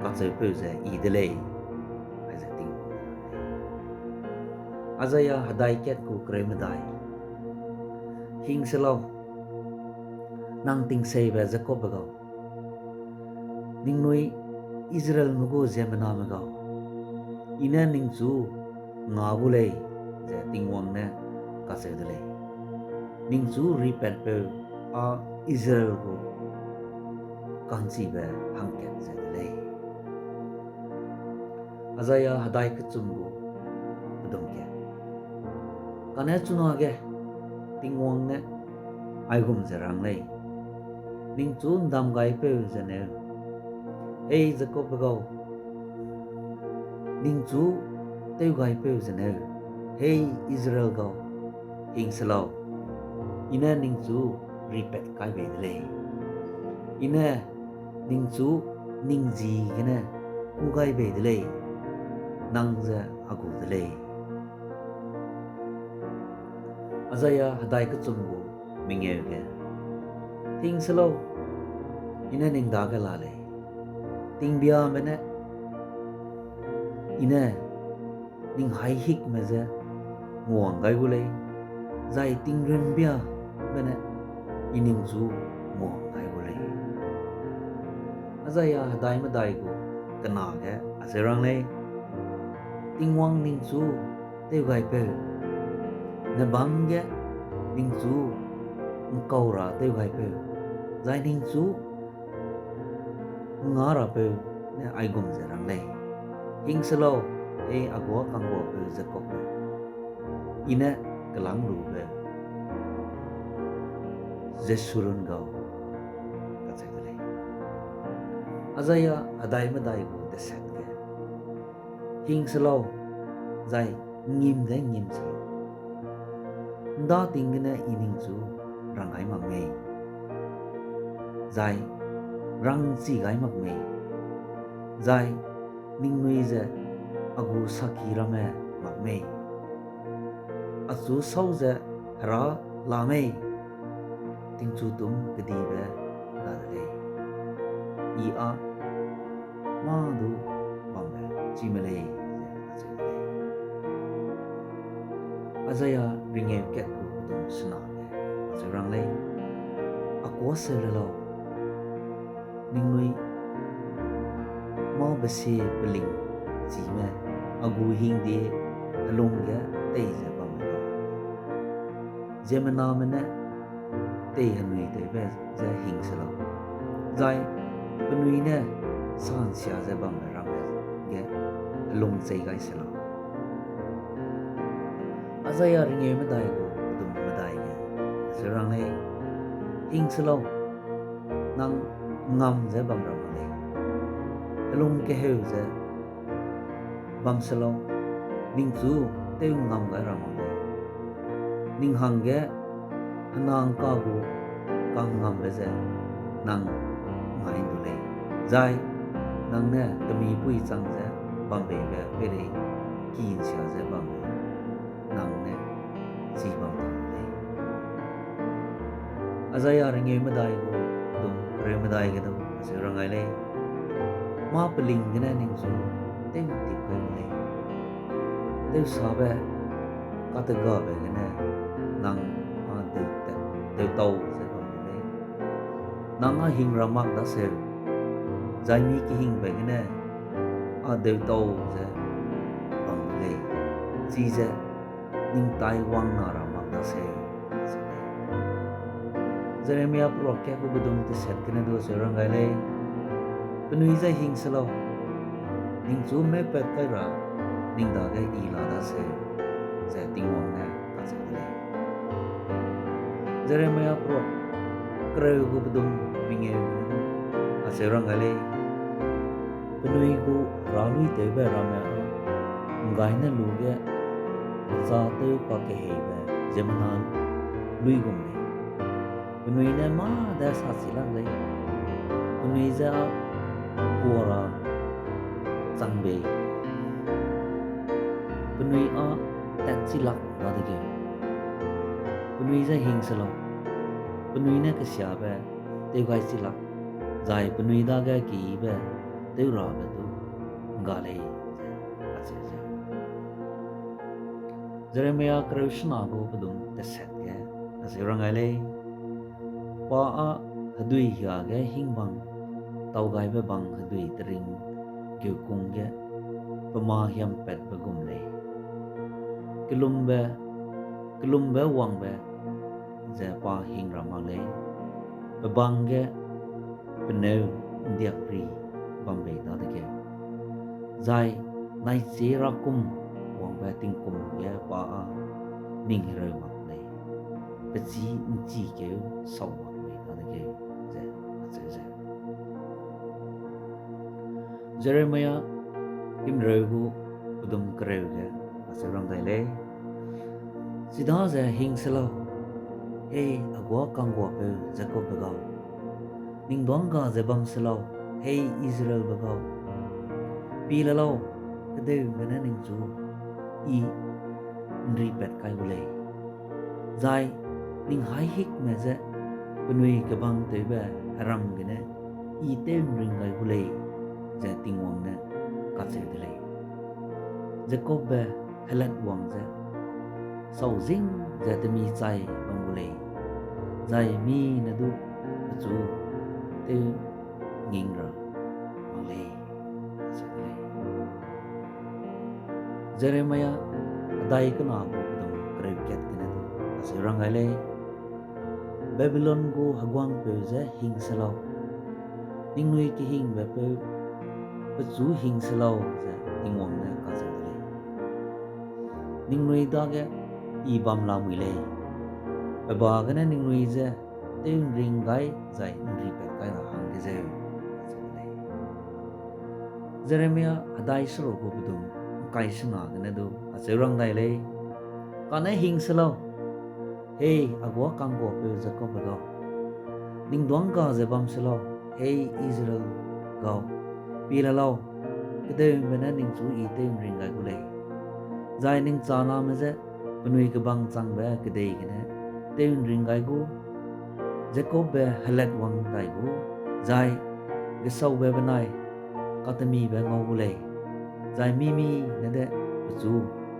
ka chai pe ze I de le Azaya hadai ket ku kremadai Hing Selau nang ting sei ba Jacob ga ningnui Israel mugo zemana ma ga ina ning chu nga bule je tingwang ne ka se de le ning chu repent pe a Israel go kan si ba hang ket se de le Azaya hadai ke chumbu dum ke kane chuno ge tingwang ne ai gum zarang lei ning chun dam gai pe zane hey Jacob go ning chu teu gaibe zene hey Israel go Hing Selau ina ning chu repeat kai be le ina ning chu ning ji gena ku gai be le nang za agu le azaya hadai ka chumbu minge ge Hing Selau ina ning dage lalei ting bia mena ina ning hai hik meza nguang gai gulei zai ting ren bia mena ining zu nguang gai gulei azaya hadai ma dai go kana ge aserang le ting wang ning zu teu gai pe na bam ge ning zu ngau ra teu gai pe zai ning zu ngara pe ne ai gom zerang le Hing Selau e agwa kanggo pe Jacob ina kelang ru pe Jesurun gau katsai le azaya adai ma dai go de set ge Hing Selau zai ngim se da tingna ining chu rangai mak me zai rang chi gai mak me zai ning nui ze agu saki ramme mak me asu sau ze ra la me ting chu tum kedi be la le I a ma du bambe chi mele azaya ringe ket ku dum sna le azurang le akwa se le lo ning nui ma basi beling chi me agu hing de along ga tei ze bam lo jemana mena tei hanui te be za Hing Selau zai benui ne san sia ze bam ram ge along sei gai selo azaya ringe me dai go dum me dai ge serang le Hing Selau nang ngam ze bam ram le along ke heu ze bam Selau ning chu teu ngam ga ram le ning hang ge nang ka gu kang ngam be ze nang ngai du le zai nang ne kami pui chang ze bam be be pe re kin sia ze bam be nang ne chi bam ta le azaya ringe ma dai go dum re ma dai ge do se rangai le ma peling ge na ning chu teu ti ko le teu sa be ka te ga be ge na nang a teu tau se bam le nang a hing ramak da se zai mi kehingbe ge na a teu tau se bam le chi ze ning tai wang na ramak da se Jeremia prokya ko budum te set kena do se rangai le penui za Hing Selau ning chu me pet kai ra ning da ga I la da se ze ting wang na ka se le Jeremia pro kreu ko budum minge a se rangai le penui ko ra lui te ba ra ma ngai na lu ge za te ka ke he ba jemanan lui gum le penui na ma da sa silang le penui za kuara changbe penui a tat chilak na de ge penui za Hing Selau penui na ka sia ba te gai chilak zai penui da ga ki ba te ra ba tu ga le ache je Jeremia Krishna go budum te set ge asirang ale pa a hadui ya ge hing bang tau gai be bang hadui tring ge kung ge pama hiam pet begum le kelum be wang be ze pa hing ramang le be bang ge peneu ndiak pri bambe ta de ge zai nai che ra kum wang be ting kum ge pa a ning re mak le be chi ge sau mak le ta de ge ze Jeremiah himregu udum kreuge asirang daile sida ze Hing Selau hey agwa kangwa pe Jacob bagao ning donga zebam Selau hey Israel bagao pilalau kede bena ning chu I nri pet kai bule zai ning hai hik meze penui kebang tebe haram gene I tem ring kai bule ze tingwang ne katse dele Jacob be helat wang ze sau zing ze temi chai bang bule zai mi na du chu te ngingra male se dele Jeremiah adai kana ko dum krep ket kine asirang ale Babylon go hagwang pe ze Hing Selau ningnui ki hing be pe chu Hing Selau ze tingwang ne ka se dele ningnui dage I bam la muile ba gane ningnui ze te ring gai zai nri pe kai ra hang ge ze Jeremiah adai sro go budum kai sna gane do asirang dai le kana Hing Selau hey agwa kanggo pe Jacob bagao ning dong ka ze bam Selau hey Israel gao pilalau kede mena ning chu I te ring gai gule zai ning chana me ze penui ke bang chang be kede gene te ring gai gu Jacob be halat wang dai gu zai ge sau be banai katami be ngau gule zai mi ne de chu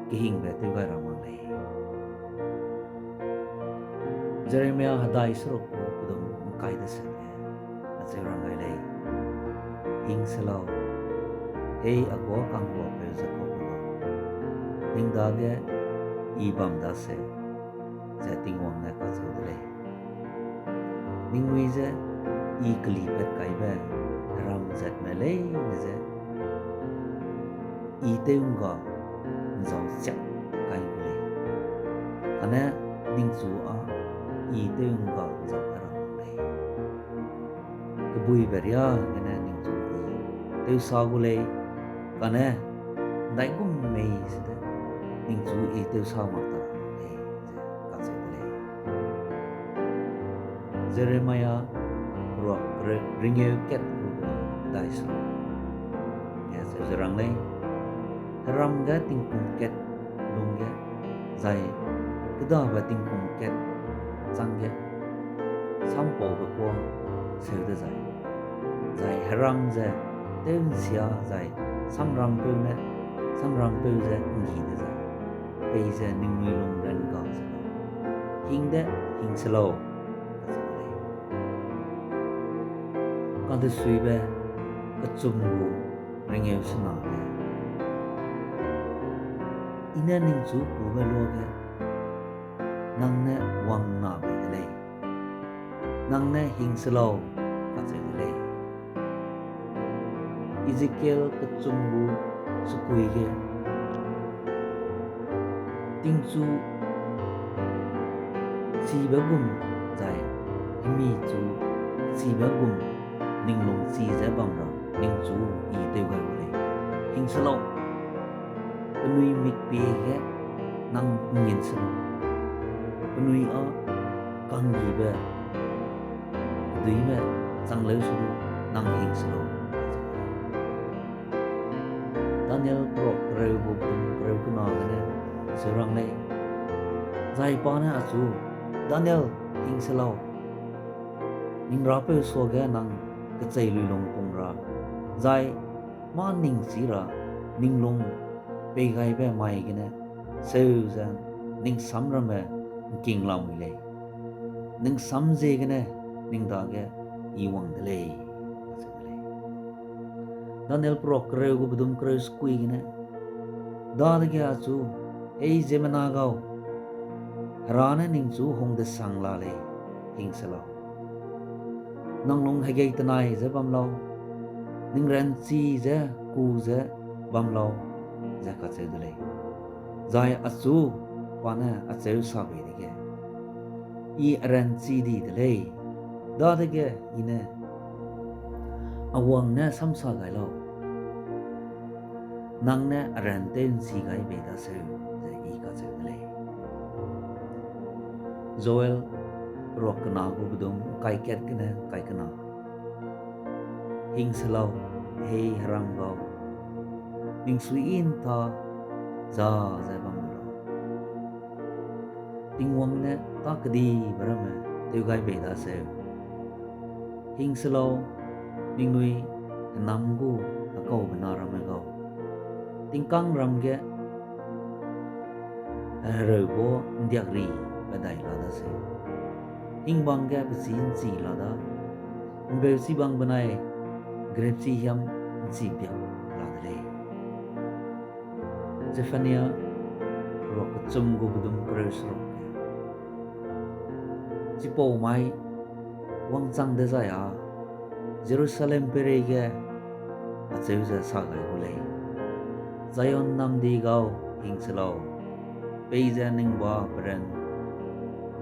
kehingbe te gai ra mang le Jeremiah hadai srok ko dum kai da se azerang gai le Hing Selau hey agwa kangwa pe Jacob ning dage I bam da se ze tingwang na ka se dele ning wi ze I kli pet kai be ram zat me le ne ze I teung ga zong chak kai le ana ning chu a I teung ga zong ram le ke bui beria ne ning chu I teu sa gu le kana dai gum me se de ning chu I teu sa ma ta le ka se le Jeremiah ro ringeu ket dai so ya se jarang le ram ga ting kum ket lung ga zai keda ba ting kum ket chang ga sam po ba ko se de zai haram za ten sia zai sam ram pe ne sam ram pe za ngi de zai pe za ning mi lung ran ga sa Hing Selau ka de sui be ka chum bu ringeu sna le ina ning chu ku ba lo ge nang ne wang na be le nang ne Hing Selau ka se le Ezekiel ka chum bu su kui ge ting chu si ba gum zai mi chu si ba gum ning long si za bang ra ning chu I te ga le Hing Selau penui mik pi ge nang ngin Selau penui a kang gi be dui me sang le su nang Hing Selau Daniel pro reu bu reu kuna ne serang le zai pa na achu Daniel Hing Selau ning ra pe so ga nang ke chei lui long pung ra zai ma ning si ra ning long pe gai be mai ge ne seu zan ning sam ra me king lam le ning sam je ge ne ning da ge I wang de le Daniel pro kreu gu budum kreu skui ge ne da ge achu ei jemana gao rana ning chu hong de sang la le Hing Selau nang long hage tanai ze bam lo ning renchi ze ku ze bam lo ze ka che dele zai achu pana acheu sa be de ge I renchi di dele da de ge ine awang na samsa gai lo nang ne arenten si gaibe da se ze I ka ze le Joel rok na gu budum kai ket kene kai kana Hing Selau hei harang gau lungsui in ta za za bam lo ting wang ne ta kadi barame teu gaibe da se Hing Selau ningnui namgu akau benar ramme gau tingkang ramge rebo ndiakri badai lada se hing bangge besin si lada be si bang banai grep si yam si biak lada le Zephania rok chum gu budum kres rok si po mai wang chang de za ya Jerusalem perege acheu za sa gai gule Zion nam di gau Hing Selau Beja ning ba peren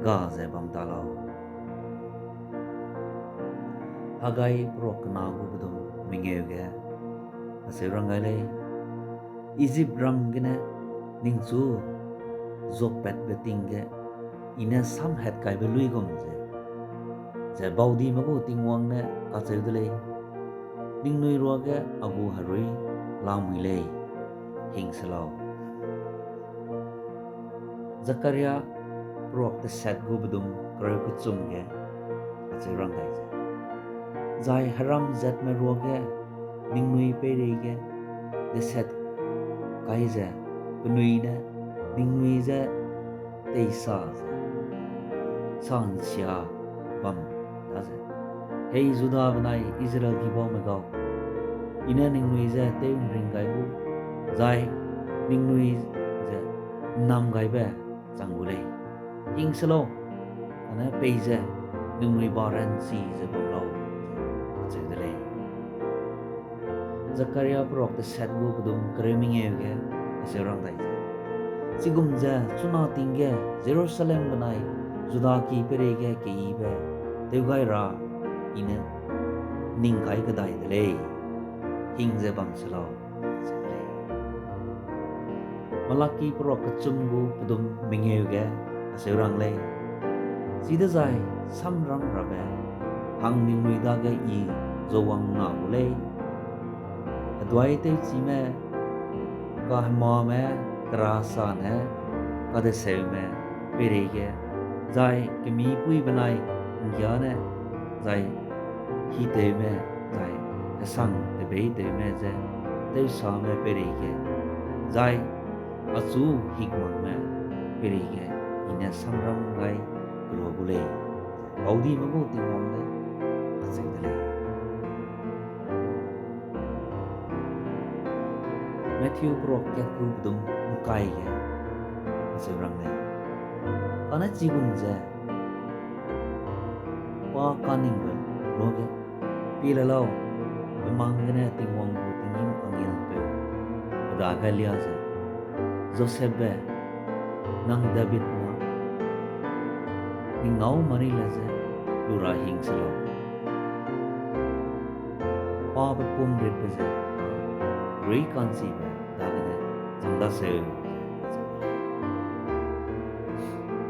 ga ze bam talau Hagai prok na gu budum mingeuge ase rangai le Egypt rang gene ning chu zok pet betingge ina sam het kai be lui gom je baudi mago tingwang ne ka cheu de le ning nui ro ge abu harui lamui le Hing Selau Zakaria prok te set gu budum kro ku chung ge ache rang dai zai haram zat me ro ge ning nui pe re ge de set kai je punui ne ning nui je te sa san sia bam da je hei juda banai Israel ki bo me gau ina ning nui je te ring gai bu zai ning nui je nam gai be changule Hing Selau ana pe je ning nui ba renchi je bo lo je de le Zakaria prok te set gu budum kreming ge ase rang dai sigum ja chuna tingge Jerusalem banai juda ki perege kehingbe teugai ra ine ning kai ka dai de le Hing je bam Selau Malaki prok kachum gu budum mingeuge ase rang le sida zai sam rang rabe hang ning nui da ge I zowang na le adwai te chi me ka ma me krasa ne ka de se me perege zai kemi pui banai ngya ne zai hi te me zai sang te be te me je te sa me perege zai achu hikmang me perege ina samram gai globule baudi mago tingwang le acheng dele Matthew prok ket group dum kai ge ase rang le ana chigum je pa kaning be roge pilalau mangne tingwang bu tingim angil pe da galia je Joseph be nang David na ning nau mari le je lura Hing Selau pa be pum rit be je rei kan si be da ne changda se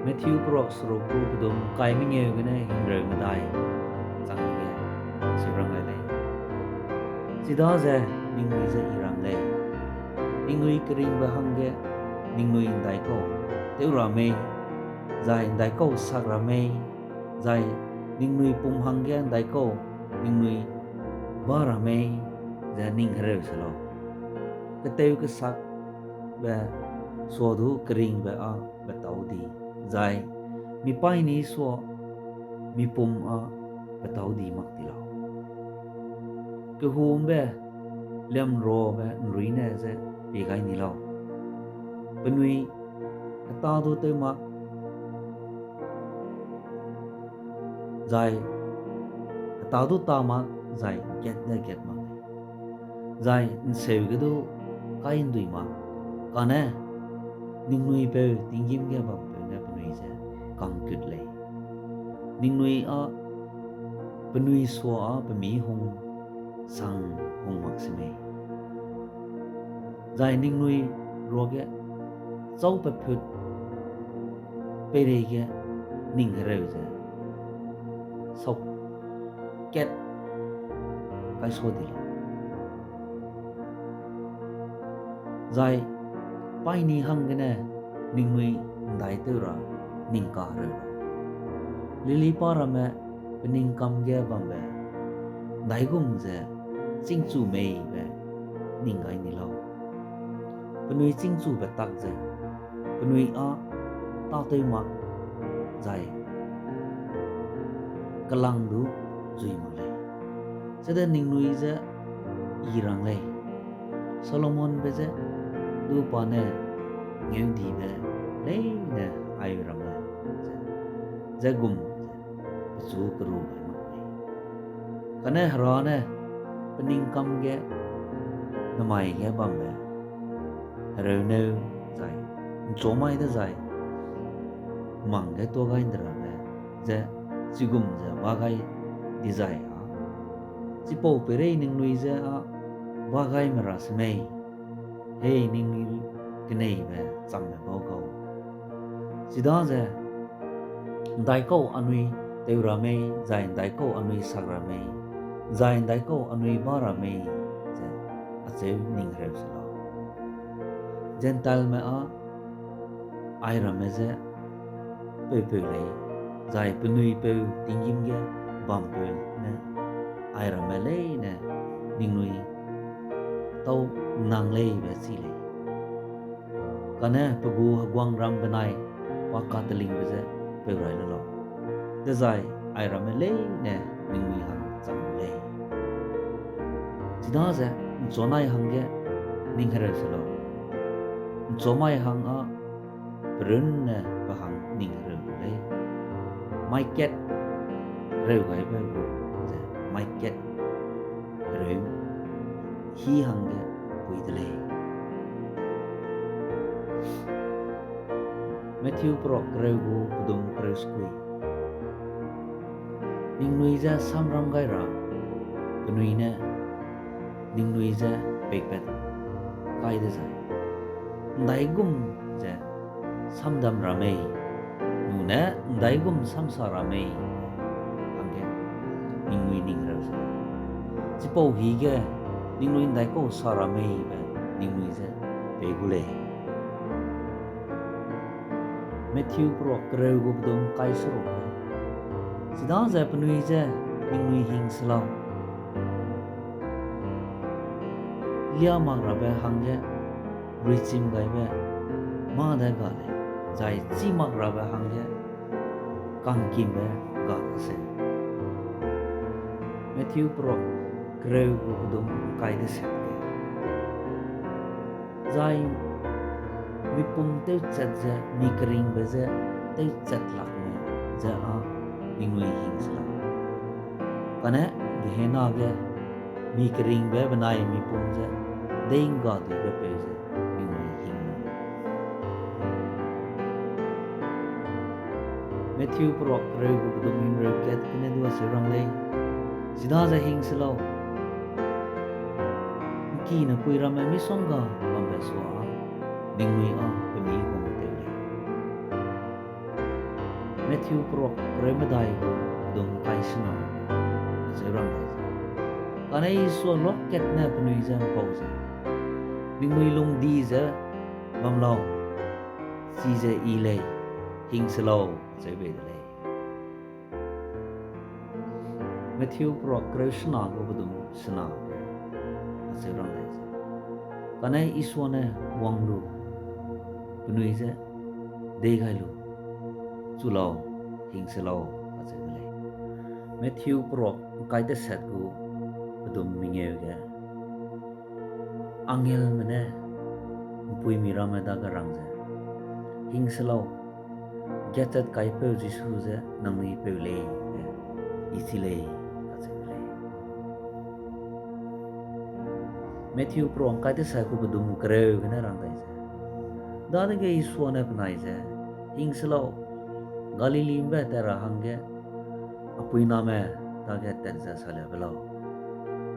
Matthew prok sro ku budum kai mi nge ge ne hing re ma dai chang ge si rang ai le sida je ning ni je irang le ning nui kring ba hang ge ning nui dai ko teu ramme zai dai ko sak ramme zai ning nui pum hang ge dai ko ning nui ba ramme za ning hre selo ke teu ke sak ba so du kring ba a ba tau di zai mi pai ni so mi pum a ba tau di mak ti lo ke hum be lem ro ba nrui ne ze pi gai ni lo penui ta du te mak zai ta du ta mak zai get mak zai seu ge du kai ndui mak kane ning nui pe tingim ge ba pe ne penui ze kang kut le ning nui a penui so a pe mi hong sang hong mak se me zai ning nui roge zau pe phut pe re ge ning reu je sau ket kai so di zai pai ni hang ge ne ning nui dai tu ra ning ka reu lili para me ning kam ge bambe dai gum je ching chu mei be ning gai ni lo penui ching chu be tak je penui a ta tei ma zai kalang du zui ma le sede ning nui je irang le Solomon be je du pa ne ngeu di be le ne ai ram le je gum zu kru ba ma le kane hra ne pening kam ge namai ge bam be reu ne zai cho mai de zai mang ge to gai ndra be je sigum je ba gai dizai a si po pe re ning nui je a ba gai ma ra smei hey ning ni knei be cham me bo go si da je dai ko anui teurame zai dai ko anui sagrame zai dai ko anui barame je a che ning reu sala gentle me a ai rame je pe le zai penui pe tingim ge bam pe ne ai rame le ne ning nui tau nang le be si le kane pagu gwang ram benai pa ka teling be je pe rai lo de zai ai rame le ne ning nui hang cham le jida je zonai hang ge ning hre salo zomai hang a brun ne ba hang ning hre le mai ket reu gai be go je mai ket reu hi hang ge pui de le Matthew pro reu go pudum reu skui ning nui ja samram gai ra penui ne ning nui ja bek bet kai de zai dai gum je samdam rame nu ne dai gum samsa rame angge ning nui ning ra sa chi po hi ge ning nui dai ko sa rame be ning nui je be gule Matthew pro kreu go dum kai sro sida je penui je ning nui Hing Selau lia mang ra be hang ge Richim gai be ma da ga le zai chi mak ra ba hang ge kang kim be ga se Matthew pro kreu go dum kai de se ke zai mi pum te chat je mi kring be je te chat lak me ja a ning nui Hing Selau kane ge na ge mi kring be banai mi pum je deing ga de be pe je Matthew pro kreu go dum in re ket kine du se rang le sida ja Hing Selau ki na pui ram mi song ga bam be so a ning nui a pe mi hong te le Matthew pro kreu ma dai go dum kai sna se rang le kanai so lok ket na pe nui ja po ja ning nui lung di ja bam lo si ja i le Hing Selau zeikeulakbe le Matthew pro Krishna go budum sna se rang le kanai iswane wanglu punui je degailu chulo Hing Selau zeikeulakbe Matthew pro kaite set go budum mingeu ge angel mene pui mirama da garang je Hing Selau Getet kai pe jisu je nangni pe le isile azele Matthew pro kai te sa ku budum kreu gna rang dai je da de ge isu ne pnai je Hing Selau Galilee be tera hange apui na me ta ge ten sa sale belo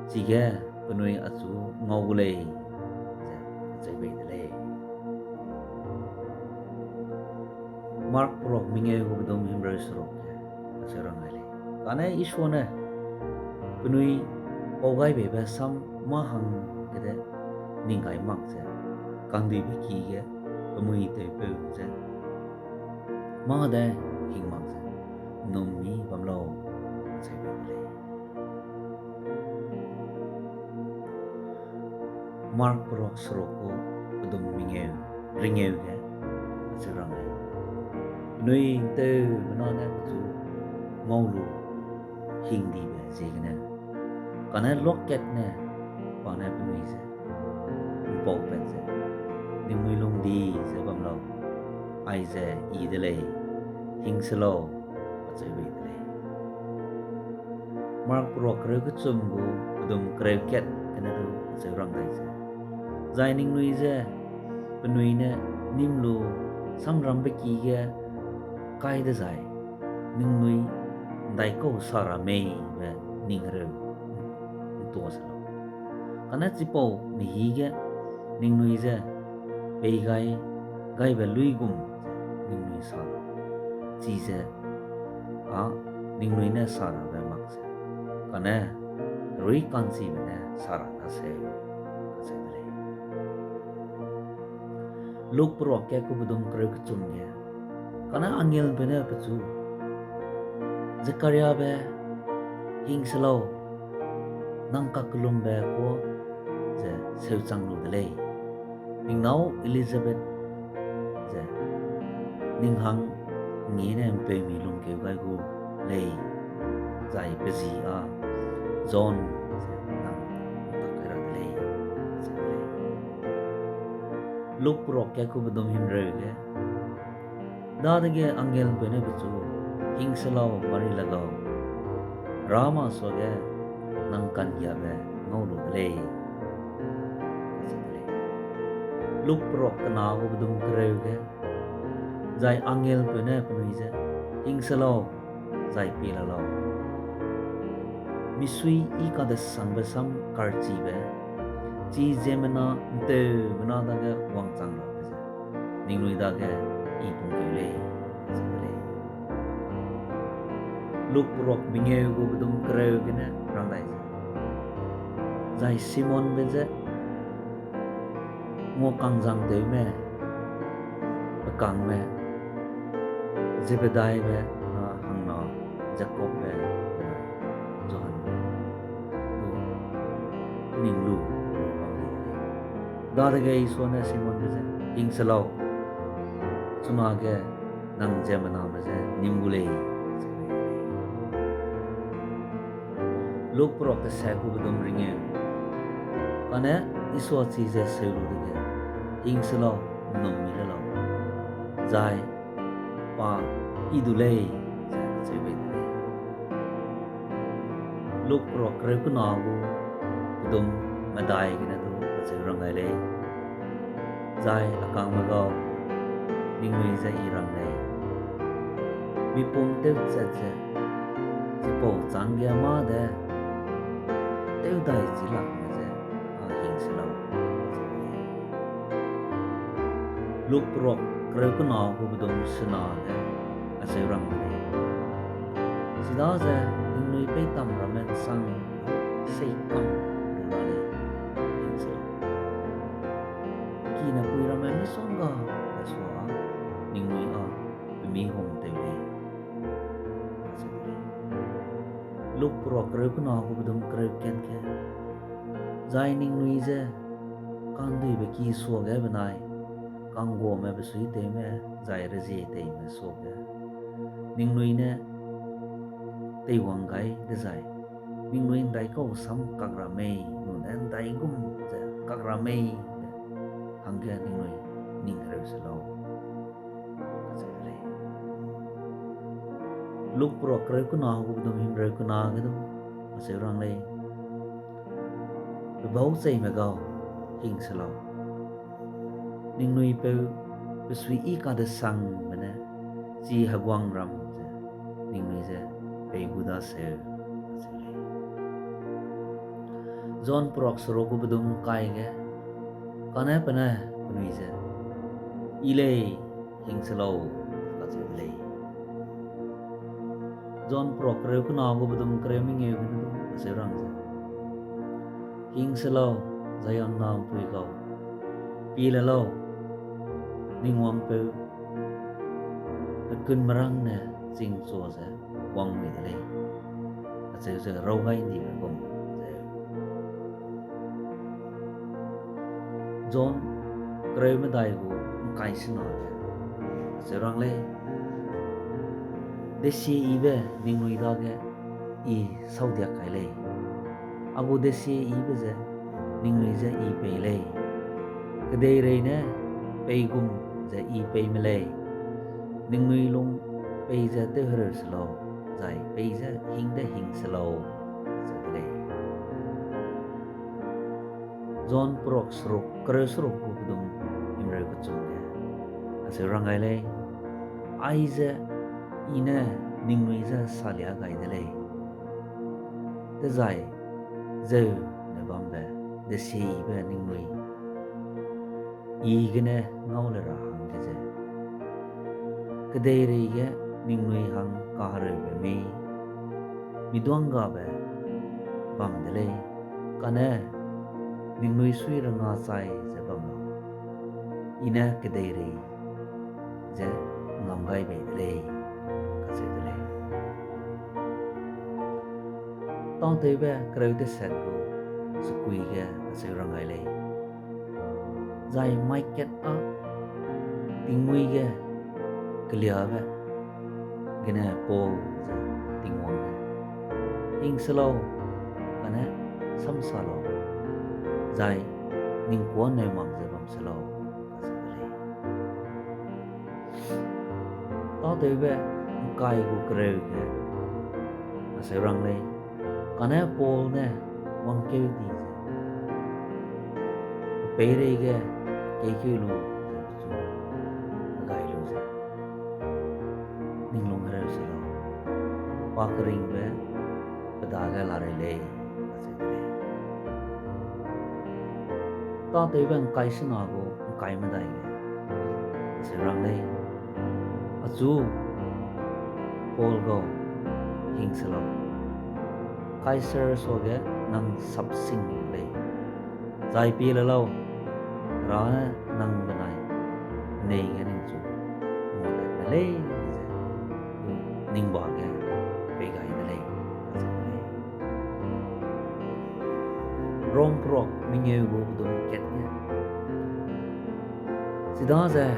chi ge punui achu ngau le je zeikeulakbe le mark prok minge go bedom himre srok serang ale kane ishone penui ogai be ba sam ma hang gede ningai mak se kandi be ki ge pemui te pe se ma de hing mak se nom mi bam lo zeikeulakbe le mark prok sroko bedom minge ringe ge serang ale nui te menana tu ngolu hing di be zegna kana loket ne pana penui se pau pet se ni mui long di se bam lo ai se I de le Hing Selau zeikeulakbe le mark pro kre ku chum go dum kre ket kana do se rang dai se zai ning nui se penui ne nim lo samram be ki ge kai de zai ning nui dai ko sara me be ning re to sa kana chipo ni hi ge ning nui je pe gai be lui gum ning nui sa chi je a ning nui ne sara be mak se kana rui kan si ne sara ta se le luk pro ke ku bedum kre ku chum ge kana angel be ne pachu Zakaria be Hing Selau nang ka kulum be ko je seu chang lu le ning nau Elizabeth je ning hang ni ne pe mi lung ke gai gu le zai pe zi a John je nang ta ka ra le luk pro ke ku bedum him re ge da de ge angel be ne pachu Hing Selau mari lagaw rama so ge nang kan ya be ngolu le luk pro kana go bedum kre ge zai angel pe ne penui je Hing Selau zai pi la lo misui I ka de sang be sam kar chi be chi jemena te mena da ge wang chang la be ning nui da ge I pung ke le luk prok minge go bedum kre ge ne rang dai zai Simon be je ngo kang jang de me be kang me Zebedai be hang na Jacob be Johan ning lu da de ge so ne Simon be je Hing Selau chuma ge nang jemana me je nimgule luk pro ke sa ku bedum ringe kana iso chi je se lu de Hing Selau nom mi la zai pa idule zeikeulakbe luk pro kre ku na gu bedum madai ge na do se rang ai le zai akang ma go ning nui zai I rang le mi pum te che che chi po chang ge ma de teu dai chi lak ma je a Hing Selau luk pro kre ku na gu bedum sna ge a se rang le sida je ning nui pe tam ramen sang sei kam lu la le Hing Selau ki na pui ramen ni song ga so a ning nui a mi hom te le luk pro kre ku na gu bedum kre ken ke zai ning nui je kan dui be ki so ge banai kang go me be sui te me zai re je te me so ge ning nui ne te wang gai de zai ning nui dai ko sam kak ra me nun en dai gum je kak ra me hang ge ning nui ning re se lo luk pro kre ku na gu bedum him re ku na ge do se rang le be bau sei me ga Hing Selau ning nui pe sui I ka de sang mena chi hagwang ram ning nui je pe buda se John prok sro ku bedum kai ge Kana pana panuiza ile Hing Selau tatewbe John Procre kuna go budum kreming e gnu aserang Hing Selau zayan nam pui kau pilalo ningwang pe kun marang na sing so sa wang me le se rau gai ni gom John krem dai go kai sna aserang le desi ibe ningui da ge I saudia kai le abu desi ibe ze ningui ze I pe le kedai re ne pe gum ze I pe me le ningui lung pe ze te her slo zai pe ze hing Selau le John prok srok kre srok bu dum imre ku chung ge aserang ai le ai ze ina ningui za salia gai de le dizai ze ne bambe de si be ningui I gene ngau le ra hang de ze kedai re ge ningui hang ka re be mi duanga be bam de le kana ningui sui ra nga sai ze bam ina kedai re ze ngam gai be de le tong tatewbe kreu te set go sukui ge aserang ai le zai mai ket a tingui ge klia be gena po tingwang Hing Selau kana samsalo zai ning kwon ne mam ze bam Selau tatewbe kai go kreu ge aserang le kana pol ne wang keu di pe re ge keikulu gai luze ning long re selo pa kring be dage la re le ta te ben kai sna go kai ma dai ge se rang le azu pol go Hing Selau Kaiser soge nang sapsing le zai pi la lo ra nang banai nei ge ning chu mo ta le ning ba ge pe gai de le rom prok minge go dum ket ge sida za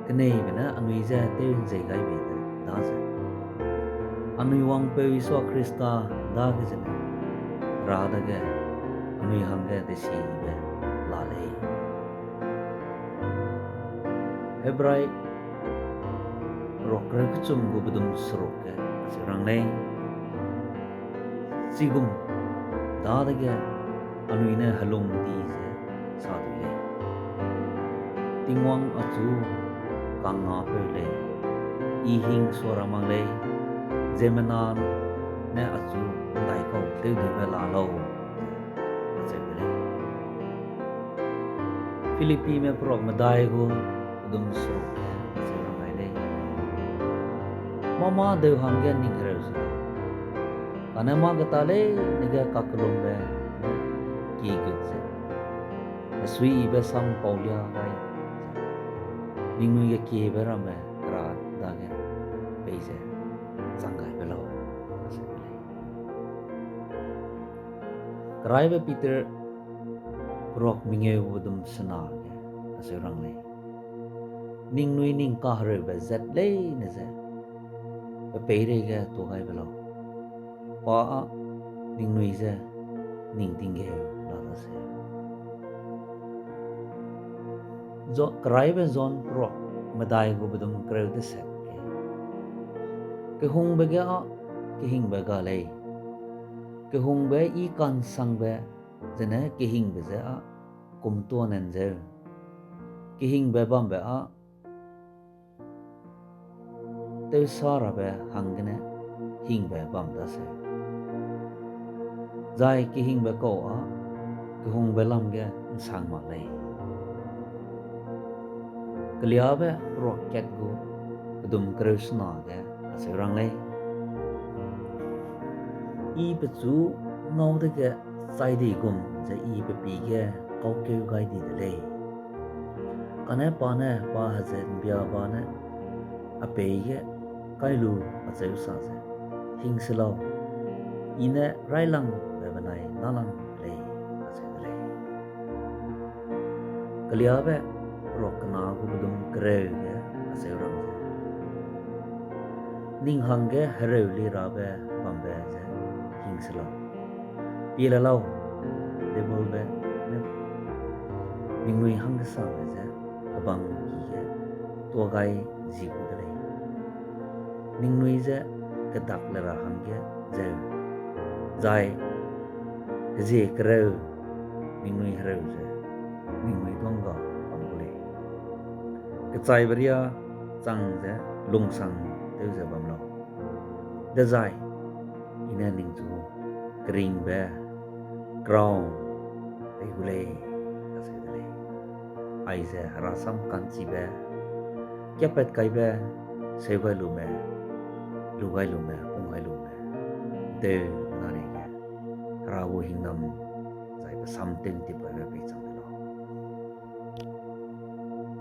knei bena anui za te zai gai be da za anui wang pe so Krista dage ze ra dage anui hange de si be lalei Hebrai rokre kuchum go budum srok ge sirang le sigum da dage anui ne halong di ze sa du le tingwang achu kanga pe le I hing sora mang le Zemanan ne achu dai ko te de la lo se bele Philippi me pro ma dai go dum so se ra mai le mama de hang ge ning re so kana ma ga ta le ne ga ka klom be ki gut se asui be sam paulia gai ning ge ki be ra me ra da ge pe se sangai belo Kraibe Peter prok minge wudum sana ge aserang le ning nui ning ka hre be zat le ne ze be pe re ge to gai belo pa ning nui ze ning ting ge la da se zo kraibe zon prok madai go budum kreu de se kehung be ga kehingbe ga le kehung be I kan sang be zene kehingbe ze a kum to nen ze kehingbe bam be a te sara be hangene hingbe bam da se zai kehingbe ko a kehung be lam ge sang ma le keliabe roket go bedum krusna ge asurang le I bezu no de ge sai di gum je I be pi ge kau ke gai di de le kane pa ha ze bia ba ne a pe ge kai lu a zeu sa ze Hing Selau ine railang be banai nalang le a ze le keliabe rokna go bedum kre ge asurang ze ning hang ge hereu li ra be bambe ze Hing Selau pila lau de bol be ne ningui hang ge sa be ze abang ki ge to gai ji ku de le ningui ze kedak le ra hang ge ze zai ze kreu ningui hereu ze ningui longa bang le ke chai beria chang ze lungsang te ze bam lo dizai ina ning chu kehingbe crown te hule ase le ai ze rasam kan chi be kepet kai be segai lu me pung gai lu me de na ne ge rawo hingnam zai ba sam ten ti ba be chang